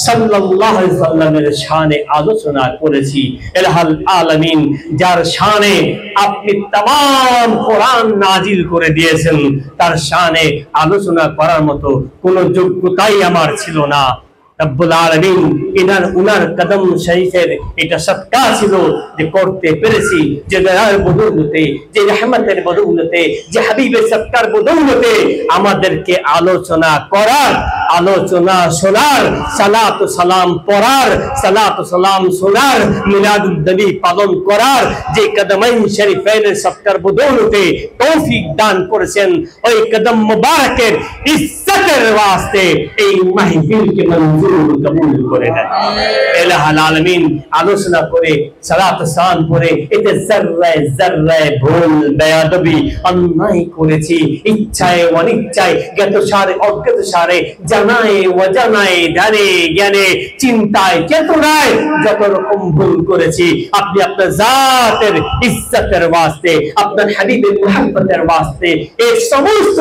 সাল্লাল্লাহু আলাইহি ওয়াসাল্লামের শানে আলোচনা করেছি। ইলাহুল আলামিন যার শানে আপনি तमाम কোরআন নাজিল করে দিয়েছেন, তার শানে আলোচনা করার মতো কোনো যোগ্যতাই আমার ছিল না। রব্বুল আলামিন উনার কদম শরীফের এটা সদকা ছিল যে করতে পেরেছি, যে দয়ার বদৌলতে, যে রহমতের বদৌলতে, যে হাবিবের সদকার বদৌলতে আমাদেরকে আলোচনা করার, আলোচনা শোনার, সালাত ও সালাম পড়ার, সালাত ও সালাম শোনার, মিলাদুন নবী পালন করার যে কদমাইন শরীফের সদকার বদৌলতে তৌফিক দান করেছেন, ওই কদম মুবারকের ইজ্জতের ওয়াস্তে এই মাহফিলকে মঞ্জুর কবুল করে নেন। ইলাহুল আলামিন আলোচনা করে সালাত সালাম করে এতে জর্রায় জর্রায় ভুল বেয়াদবি অন্যায় করেছি, ইচ্ছায় অনিচ্ছায়, জ্ঞাত সারে অজ্ঞাত সারে, জানায় অজানায়, ধ্যানে জ্ঞানে, চিন্তায় চেতনায় যত রকম ভুল করেছি, আপনি আপনার জাতের ইজ্জতের ওয়াস্তে, আপনার হাবিবের মুহাব্বতের ওয়াস্তে এই সমস্ত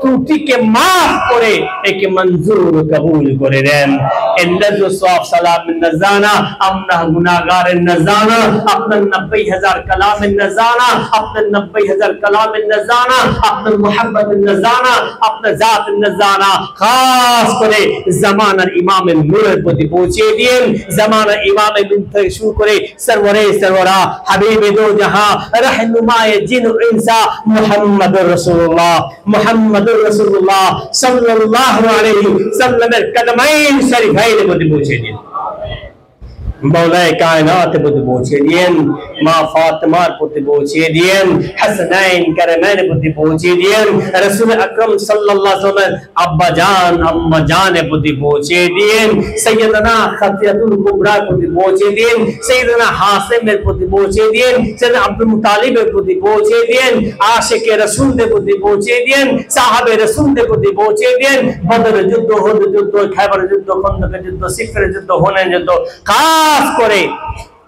ত্রুটিকে মাফ করে একে মঞ্জুর কবুল করে নেন। इल्लतु सवाब सलाम नजाना, अपना गुनाहगार नजाना, अपना 90,000 कलाम नजाना, अपना 90,000 कलाम नजाना, अपना मोहब्बत नजाना, अपना जात नजाना खास करे जमानार इमाम नूरेर प्रति पहुंचे दिएन। जमानार इमाम बिनते शुरू करे सरवरे सरवरा हबीबे दो जहां रहनुमाए जिन इंसा मुहम्मदुर रसूलुल्लाह सल्लल्लाहु अलैहि वसल्लम कदमैन शरीफैन প্রতি পৌঁছে দিন। मौलाए कायनात प्रति पहुंचे दिएन, माँ फातिमार प्रति पहुंचे दिएन, हसनैन करमैन प्रति पहुंचे दिएन, रसूल अकरम सल्लल्लाहु अलैहि वसल्लम अब्बा जान अम्मा जान प्रति पहुंचे दिएन, सैयदना खतियतुल कुबरा प्रति पहुंचे दिएन, सैयदना हासिम प्रति पहुंचे दिएन, सैयदना अब्दुल मुतालिब प्रति पहुंचे दिएन, आशिक रसूल प्रति पहुंचे दिएन, साहबे रसूल प्रति पहुंचे दिएन। बदर युद्ध, उहुद युद्ध, खैबर युद्ध, खंदक युद्ध, सिफर युद्ध, हुनैन युद्ध खास করে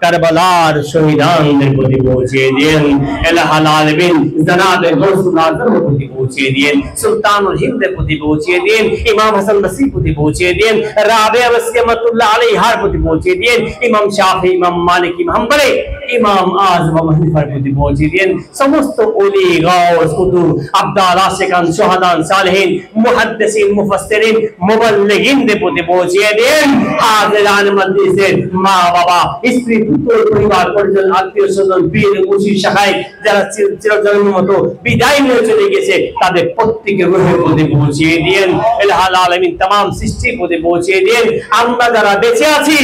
কারবালার শহীদানদের প্রতি পৌঁছে দিয়েন। ইলাহুল আলামিন জনাবে গৌসুল আজম প্রতি পৌঁছে দিয়েন, সুলতানুল হিন্দের প্রতি পৌঁছে দিয়েন, ইমাম হাসান বসরি প্রতি পৌঁছে দিয়েন, রাবিয়া ওয়াসিমাতুল্লাহ আলাইহার প্রতি পৌঁছে দিয়েন, ইমাম শাফি, ইমাম মালিক, ইমাম হাম্বলি ইমাম আজম আবু হানিফার প্রতি পৌঁছে দিয়েন। সমস্ত ওলি গাউস কুতুব আবদাল আশিকান সুহাদান সালেহিন মুহাদ্দিসিন মুফাসসিরিন মুবাল্লিগিনদের প্রতি পৌঁছে দিয়েন। হাজিরান মজলিসের মা বাবা স্ত্রী পুত্র পরিবার পরিজন আত্মীয় স্বজন বীর মুশি শাখায় যারা চিরজন্মের মতো বিদায় নিয়ে চলে গেছে তাদের প্রত্যেকের রূহের প্রতি পৌঁছে দিয়েন। ইলাহুল আলামিন तमाम সৃষ্টির প্রতি পৌঁছে দিয়েন। আমরা যারা বেঁচে আছি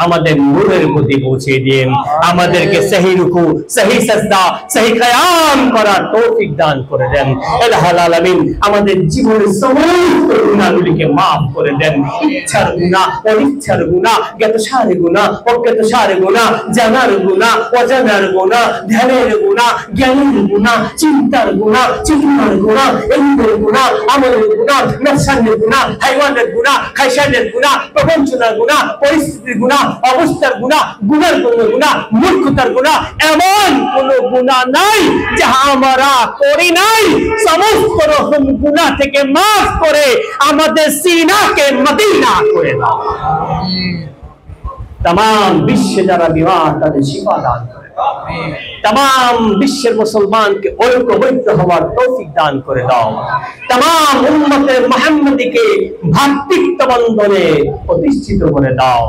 আমাদের নূরের প্রতি পৌঁছে দিন। আমাদেরকে সহি রুকু, সহি সাজদা, সহি কিয়াম করার তৌফিক দান করে দেন। ইলাহুল আলামিন আমাদের জীবনের সমস্ত গুনাহগুলিকে maaf করে দেন। ইচ্ছার গুনাহ, অনিচ্ছার গুনাহ, জ্ঞাতসারে গুনাহ, অজ্ঞাতসারে গুনাহ, জানার গুনাহ, অজানার গুনাহ, ধ্যানের গুনাহ, জ্ঞানের গুনাহ, চিন্তার গুনাহ, চেতনার গুনাহ, ইলমের গুনাহ, আমলের গুনাহ, নফসানের গুনাহ, হাইওয়ানের গুনাহ, খায়সানের গুনাহ, প্রবঞ্চনার গুনাহ, পরিস্থিতির গুনাহ, অবস্থার গুনাহ, গুনার কোন গুনাহ, মূর্খতার গুনাহ, এমন কোন গুনাহ নাই যাহা আমরা করি নাই। সমস্ত রকম গুনাহ থেকে maaf করে আমাদের সিনাকে মদিনা করে দাও। तमाम বিশ্বে যারা বিমার তাদের শিফা দান করে দাও। तमाम বিশ্বের মুসলমানকে ঐক্যবদ্ধ হওয়ার তৌফিক দান করে দাও। तमाम উম্মতে মুহাম্মাদীকে ভ্রাতৃত্ব বন্ধনে প্রতিষ্ঠিত করে দাও।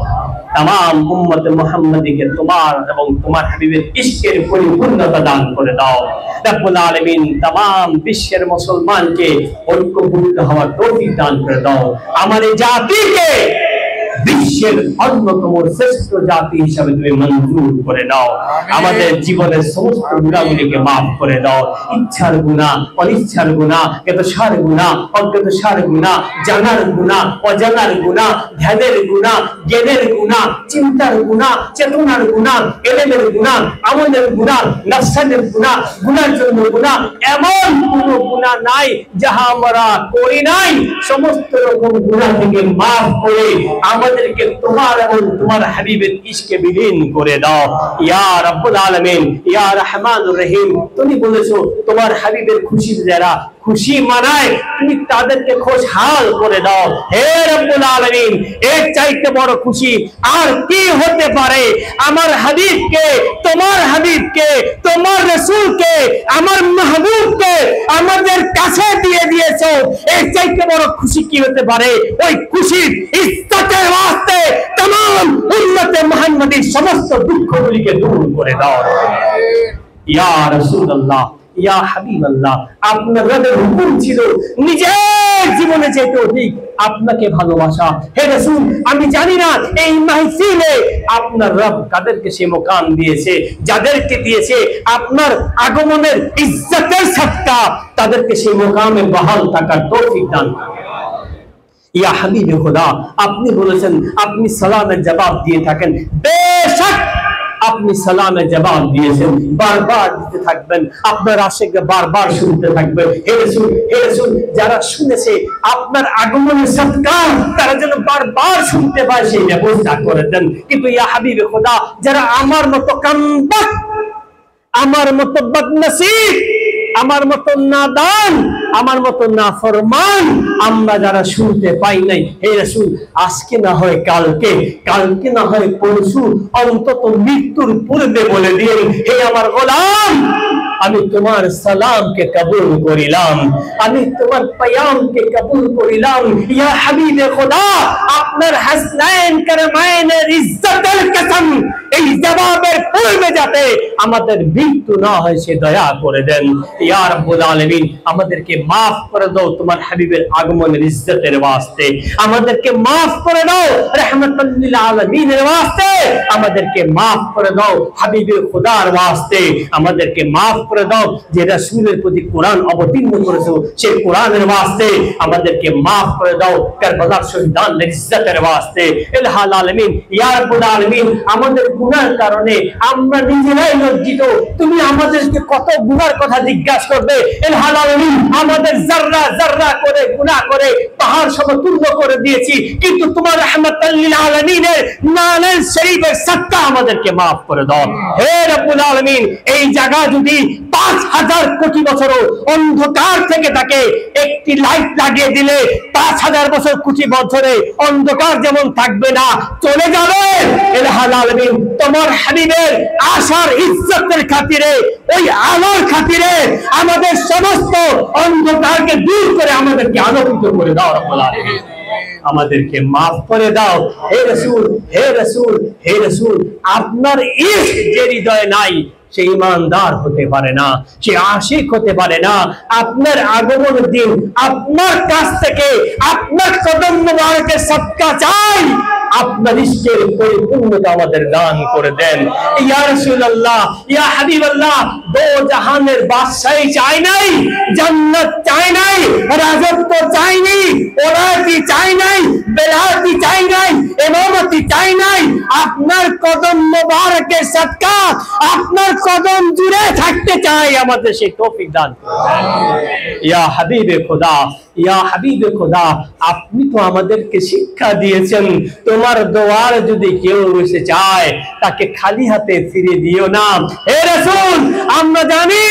तमाम উম্মতে মুহাম্মাদীকে তোমার এবং তোমার হাবিবের ইশকের পরিপূর্ণতা দান করে দাও। রব্বুল আলামিন तमाम বিশ্বের মুসলমানকে ঐক্যবদ্ধ হওয়ার তৌফিক দান করে দাও। আমাদের জাতিকে বিশ্বের অন্যতম শ্রেষ্ঠ জাতি হিসাবে তুমি মঞ্জুর করে নাও। আমাদের জীবনের সমস্ত গুনাহগুলিকে maaf করে দাও। ইচ্ছার গুনাহ, অনিচ্ছার গুনাহ, জ্ঞাতসার গুনাহ, অজ্ঞাতসার গুনাহ, জানার গুনাহ, অজানার গুনাহ, ধ্যানের গুনাহ, জ্ঞানের গুনাহ, চিন্তার গুনাহ, চেতনার গুনাহ, ইলমের গুনাহ, আমলের গুনাহ, নফসানের গুনাহ, গুনার জন্য গুনাহ, এমন কোনো গুনাহ নাই যাহা আমরা করি নাই। সমস্ত রকম গুনাহ থেকে maaf করে আমাদেরকে তোমার এবং তোমার হাবিবের ইশকে বিলীন করে দাও। ইয়া রাব্বুল আলামিন, ইয়া রহমানুর রহিম, তুমি বলেছো তোমার হাবিবের খুশিতে যারা খুশি মানায় তুমি তাদেরকে খুশহাল করে দাও। হে রব্বুল আলামিন, এর চাইতে বড় খুশি আর কি হতে পারে? আমার হাবিবকে, তোমার হাবিবকে, তোমার রাসূলকে, আমার মাহবুবকে আমাদের কাছে দিয়ে দিয়েছো। এর চাইতে বড় খুশি কি হতে পারে? ওই খুশির ইজ্জতের ওয়াস্তে तमाम উম্মতে মুহাম্মাদীর সমস্ত দুঃখগুলিকে দূর করে দাও। ইয়া রাসূলুল্লাহ, ইয়া হাবিবাল্লাহ, আপনার রবের হুকুম ছিল নিজের জীবনে যেতে অধিক আপনাকে ভালোবাসা। হে রাসূল, আমি জানি না এই মাহফিলে আপনার রব কাদেরকে সে মুকাম দিয়েছে, যাদেরকে দিয়েছে আপনার আগমনের ইজ্জতের সদকা তাদেরকে সেই মুকামে বহাল থাকার তৌফিক দান করুন। ইয়া হাবিবে খোদা, আপনি বলেছেন আপনি সালামের জবাব দিয়ে থাকেন। বেশক আপনি সালামের জবাব দিয়েছেন, বারবার দিতে থাকবেন, আপনার আশিকরা বারবার শুনতে থাকবে। হে রাসূল, হে রাসূল, যারা শুনেছে আপনার আগমনের সদকা তারা যেন বারবার শুনতে পায় সেই ব্যবস্থা করে দেন। কিন্তু ইয়া হাবিবে খোদা, যারা আমার মতো কামবাক, আমার মতো বদনসিব, আমার মতো নাদান, আমার মতো নাফরমান, আমরা যারা শুনতে পাই নাই, হে রাসূল আজকে না হয় কালকে, কালকে না হয় পরশু, অন্তত মৃত্যুর পূর্বে বলে দিন, হে আমার গোলাম, আমি তোমার সালামকে কবুল করিলাম, আমি তোমার পয়ামকে কবুল করিলাম। ইয়া হাবিবে খোদা, আপনার হাসনাইন কারমাইনের ইজ্জতের কসম, এই জবাবের পূর্বে যাতে আমাদের মৃত্যু না হয় সে দয়া করে দেন। ইয়া রাব্বুল আলামিন, আমাদেরকে maaf করে দাও তোমার হাবিবের আগমনের ইজ্জতের ওয়াস্তে, আমাদেরকে maaf করে দাও রাহমাতুল লিল আলামিনের ওয়াস্তে, আমাদেরকে maaf করে দাও হাবিবে খোদার ওয়াস্তে, আমাদেরকে maaf করে দাও যে রাসূলের প্রতি কোরআন অবতীর্ণ করেছো সেই কোরআনের ওয়াস্তে, আমাদেরকে maaf করে দাও কারবালার শহীদানদের ইজ্জতের ওয়াস্তে। ইলাহুল আলামিন, ইয়া রাব্বুল আলামিন, আমাদের গুনার কারণে আমরা নিজেরাই লজ্জিত, তুমি আমাদেরকে কত গুনার কথা জিজ্ঞাসা করবে? ইলাহুল আলামিন, আমাদের যাররা যাররা করে গুনাহ করে পাহাড় সমতুল্য করে দিয়েছি, কিন্তু তোমার রাহমাতুল লিল আলামিনের নামের শরীফের সদকা আমাদেরকে maaf করে দাও। হে রব্বুল আলামিন, এই জায়গা যদি 5000 কোটি বছরও অন্ধকার থেকে তাকে একটি লাইট লাগিয়ে দিলে 5000 বছর কোটি বছরে অন্ধকার যেমন থাকবে না, চলে যাবে। ইলাহুল আলামিন তোমার হাবিবের আশার ইজ্জতের খাতিরে, ওই আলোর খাতিরে আমাদের সমস্ত অন্ধকারকে দূর করে আমাদেরকে আলোকিত করে দাও রব্বুল আলামিন। আমাদেরকে মাফ করে দাও। হে রাসূল, হে রাসূল, হে রাসূল, আপনার ইশক যে হৃদয়ে নাই সে ঈমানদার হতে পারে না, সে আশিক হতে পারে না। আপনার আগমনের দিন আপনার কাছ থেকে আপনার কদম মোবারকের সদকা চাই, আপনার ইশকের পরিপূর্ণতা আমাদের দান করে দেন। ইয়া রাসূলুল্লাহ, ইয়া হাবিবাল্লাহ, দো জাহানের বাদশাহী চাই নাই, জান্নাত চাই নাই, রাজত্ব চাই নাই, ওলাদি চাই নাই, বেলায়েতি চাই নাই, ইমামতি চাই নাই। আপনার কদম মোবারকের সদকা আপনার কদম জুড়ে থাকতে চাই, আমাদের সেই তৌফিক দান করুন। ইয়া হাবিবে খোদা, ইয়া হাবিবে খোদা, আপনি তো আমাদেরকে শিক্ষা দিয়েছেন তোমার দোয়ার যদি কেউ এসে চায় তাকে খালি হাতে ফিরে দিও না। হে রাসূল, আমরা জানি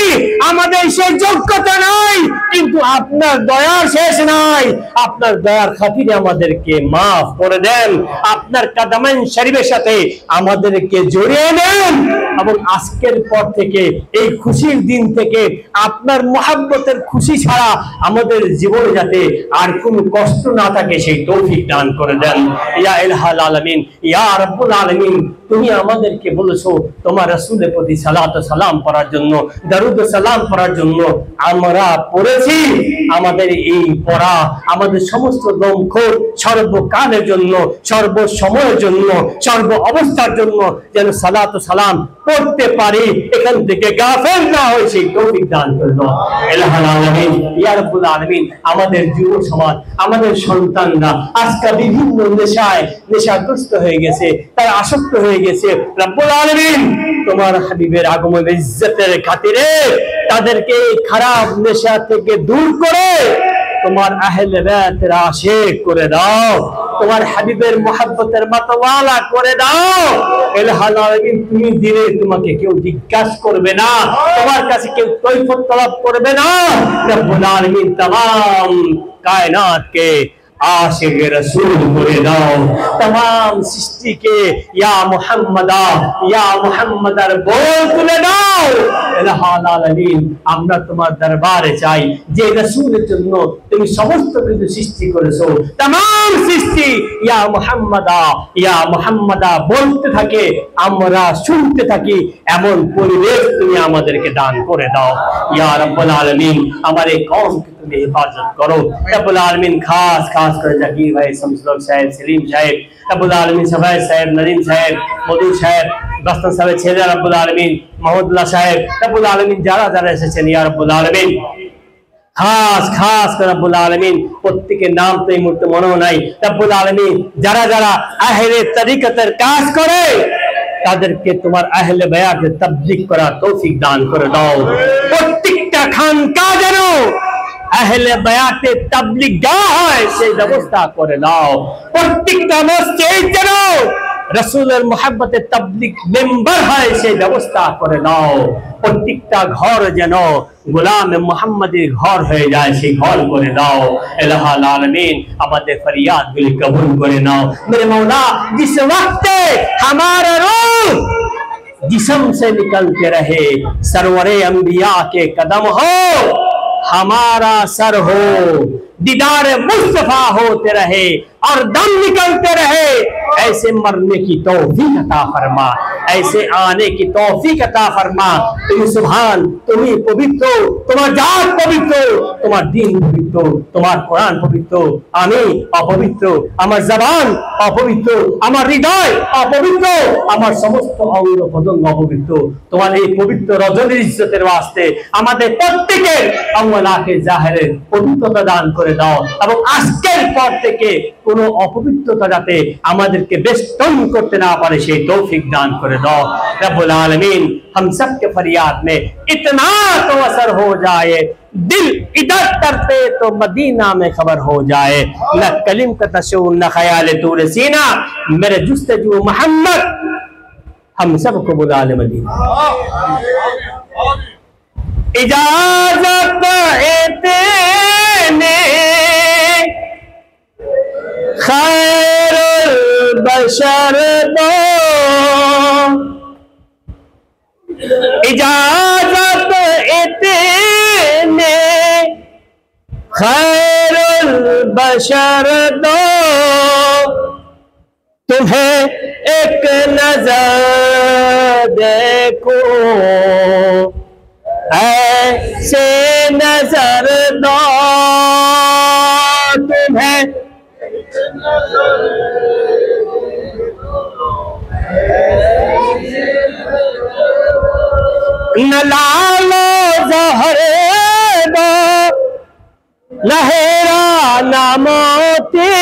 আমাদের সেই যোগ্যতা নাই, কিন্তু আপনার দয়ার শেষ নাই। আপনার দয়ার খাতিরে আমাদেরকে মাফ করে দেন, আপনার কদমেন শরীফের সাথে আমাদেরকে জড়িয়ে নেন, এবং আজকের পর থেকে এই খুশির দিন থেকে আপনার মহব্বতের খুশি ছাড়া আমাদের জীবনে যাতে আর কোনো কষ্ট না থাকে সেই তৌফিক দান করে দেন। ইয়া ইলাহুল আলামিন, ইয়া রাব্বুল আলামিন, তুমি আমাদেরকে বলেছো তোমার রাসূলের প্রতি সালাত ও সালাম পড়ার জন্য, দরুদ ও সালাম পড়ার জন্য। আমরা পড়েছি, আমাদের এই পড়া আমাদের সমস্ত দমখোর সর্বকালের জন্য, সর্বসময়ের জন্য, সর্ব অবস্থার জন্য যেন সালাত ও সালাম পড়তে পারি, এখান থেকে গাফেল না হই সেই তৌফিক দান করে দাও ইলাহুল আলামিন। ইয়া রাব্বুল আলামিন, আমাদের যুব সমাজ, আমাদের সন্তানরা আজকাল বিভিন্ন নেশাগ্রস্ত হয়ে গেছে, তারা আসক্ত হয়ে গেছে। রব্বুল আলামিন, তোমার হাবিবের আগমনের ইজ্জতের খাতিরে তাদেরকে খারাপ নেশা থেকে দূর করে তোমার আহলে বাইতের আশিক করে দাও, তোমার হাবিবের মুহাব্বতের মাতওয়ালা করে দাও। ইলাহুল আলামিন, তুমি দিলে তোমাকে কেউ জিজ্ঞাসা করবে না, তোমার কাছে কেউ কৈফিয়ত তলব করবে না। রব্বুল আলামিন, तमाम कायनात के आशिक रसूल করে দাও, तमाम সৃষ্টি কে ইয়া মুহাম্মাদার বল তুলে দাও। ইলাহুল আলামিন, আমরা তোমার দরবারে চাই যে রাসূলের জন্য তুমি সমস্ত কিছু সৃষ্টি করেছো, तमाम সৃষ্টি ইয়া মুহাম্মাদা বলতে থাকে, আমরা শুনতে থাকি, এমন পরিবেশ তুমি আমাদেরকে দান করে দাও। ইয়া রাব্বুল আলামিন, আমার এই কওমকে তুমি হেফাজত করো রব্বুল আলামিন। খাস করে জাকির ভাই, শামসুল সাহেব, সেলিম সাহেব, রব্বুল আলামিন, সবাই সাহেব, নরিম সাহেব, মধু সাহেব, বাস্তব সাহেব ছেলে, রব্বুল আলামিন, মাহমুদুল্লাহ সাহেব, রব্বুল আলামিন, যারা এসেছেন ইয়া রব্বুল আলামিন, খাস করে রব্বুল আলামিন, প্রত্যেকের নাম তো এই মুহূর্তে মনেও নাই। রব্বুল আলামিন, যারা আহলে তরিকতের কাজ করে তাদেরকে তোমার আহলে বায়াতের তাবলীগ করার তৌফিক দান করে দাও। প্রত্যেকটা খানকা যেন আহলে বায়াতের তাবলীগ গাহ হয় সেই ব্যবস্থা করে দাও। প্রত্যেকটা মসজিদ যেন রাসূলের মুহাব্বতের তাবলীগ মেম্বার হয় সেই ব্যবস্থা করে দাও। প্রত্যেকটা ঘর যেন গোলাম মুহাম্মদের ঘর হয়ে যায় সেই ঘর করে দাও। ইলাহুল আলামিন, আমাদের ফরিয়াদ গুলি কবুল করে নাও। मेरे मौला, जिस वक्त हमारा रूह जिस्म से निकलते रहे, सरवरे अंबिया के कदम हो, हमारा सर हो, दीदार मुस्तफा होते रहे और दम निकलते रहे। ऐसे मरने की तौफीक अता फरमा, ऐसे आने की तौफीक अता फरमा। तुम सुभान, तुम्ही पवित्र, तुम्हार जात पवित्र, तुम्हार दीन पवित्र, तुम्हार कुरान पवित्र, আমি অপবিত্র, আমার জবান অপবিত্র, আমার হৃদয় অপবিত্র, আমার সমস্ত অঙ্গ প্রত্যঙ্গ অপবিত্র। তোমার এই পবিত্র রজনীর ইজ্জতের ওয়াস্তে আমাদের প্রত্যেকের অঙ্গনাকে জাহেরের পবিত্রতা দান করে দাও, এবং আজকের পর থেকে কোনো অপবিত্রতা যাতে আমাদেরকে বেষ্টন করতে না পারে সেই তৌফিক দান করে দাও। रब्बुल आलमीन, हम सब के फरियाद में इतना तो असर हो जाए, दिल इधर तरफे तो मदीना में खबर हो जाए। न कलिम का तशूर न ख्याल तूर सीना, मेरे जुस्तजू मोहम्मद हम सबको बुला ले मदीना। इजाजत इतने खैरुल बशर दो, इजाजत इतने खैरुल बशर दो, तुम्हें एक नजर देखो, ऐसे नजर दो, तुम्हें न लालो जहर दो, न हेरा न मोती,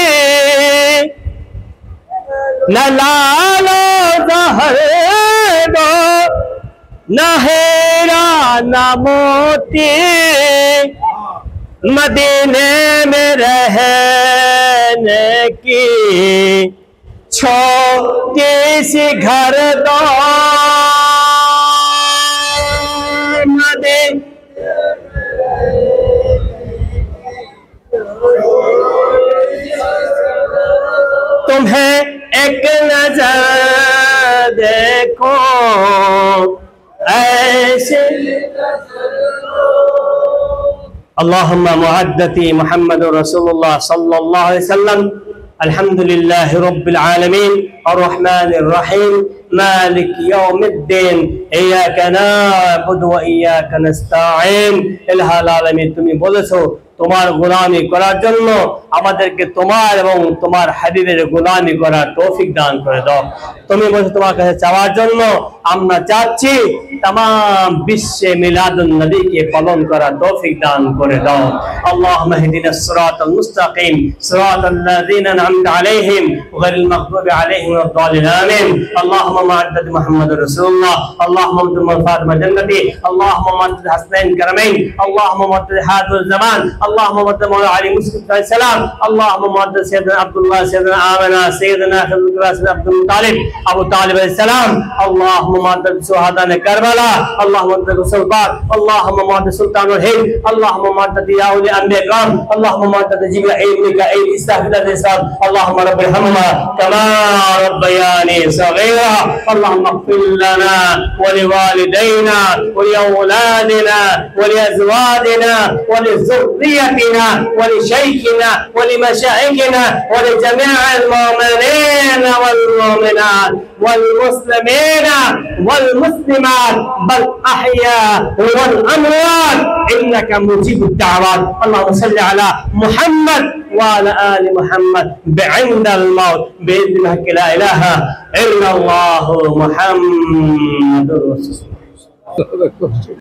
न लालो जहर दो, न हेरा न मोती, मदीने में रहने की छोटी सी घर दो, तुम्हें एक नजर देखो, ऐसे अल्लाहुम्मा मुअद्दती मुहम्मद रसूलुल्लाह सल्लल्लाहु अलैहि वसल्लम। अल्हम्दुलिल्लाहि रब्बिल आलमीन अर्रहमानिर रहीम मालिक यौमिद्दीन इय्याका नाअबुदु व इय्याका नस्ताईन। इलाहुल आलमीन, তুমি বলেছো তোমার গোলামি করার জন্য আমাদেরকে তোমার এবং তোমার হাবিবের গোলামি করার তৌফিক দান করে দাও। তুমি বলেছো তোমার কাছে চাওয়ার জন্য, আমরা চাচ্ছি तमाम বিশ্বে মিলাদুন নবীকে পালন করার তৌফিক দান করে দাও। আল্লাহুম্মা ইহদিনাস সিরাতাল মুস্তাকিম সিরাতাল লাযিনা আন'আমতা আলাইহিম গায়রিল মাগদুবি আলাইহিম ওয়াদ-দালিন আমিন। আল্লাহুম্মা মুআদ্দাদ মুহাম্মাদুর রাসূলুল্লাহ, আল্লাহুম্মা মুহাম্মদ ফাতিমা জান্নাতি, আল্লাহুম্মা মুআদ্দাদ হাসনাইন কারামাইন, আল্লাহুম্মা মুআদ্দাদ হাদুল জামান, আল্লাহুম্মা মুআদ্দাদ মাওলা আলী মুসলিম সালাম, আল্লাহুম্মা মুআদ্দাদ সাইয়্যিদনা আব্দুল্লাহ, সাইয়্যিদনা আমানা, সাইয়্যিদনা আবু তালিব, আবু তালিব আলাইহিস সালাম, আল্লাহুম্মা মুআদ্দাদ শুহাদানে কারবালা, আল্লাহুম্মা মুআদ্দাদ সুলতান, আল্লাহুম্মা মুআদ্দাদ সুলতানুল হিন্দ, আল্লাহুম্মা মুআদ্দাদ ইয়াউলি আনবিয়া কিরাম, আল্লাহুম্মা মুআদ্দাদ জিবরাইল মিকাঈল ইসরাফিল ইসরাফ, আল্লাহুম্মা রাব্বিরহামহুমা কামা রাব্বায়ানি সগীরা। আল্লাহুম্মা ইগফির লানা ওয়া লিওয়ালিদাইনা ওয়া লিআওলাদিনা ওয়া লিআজওয়াজিনা ওয়া লিযুররিয়াতিনা ওয়া লিশাইখিনা ওয়া লিমাশাইখিনা ওয়া লিজামি'il মুমিনিনা ওয়াল মুমিনাত ওয়াল মুসলিমিনা ওয়াল মুসলিমাত বাল আহইয়া ওয়াল আমওয়াত ইন্নাকা মুজিবুদ দাওয়াত। আল্লাহুম্মা সাল্লি আলা মুহাম্মদ ওয়া আলা আলি মুহাম্মদ বি'inদাল মাউত বিইذنিকা লা ইলাহা ইল্লাল্লাহু মুহাম্মাদুর রাসূলুল্লাহ।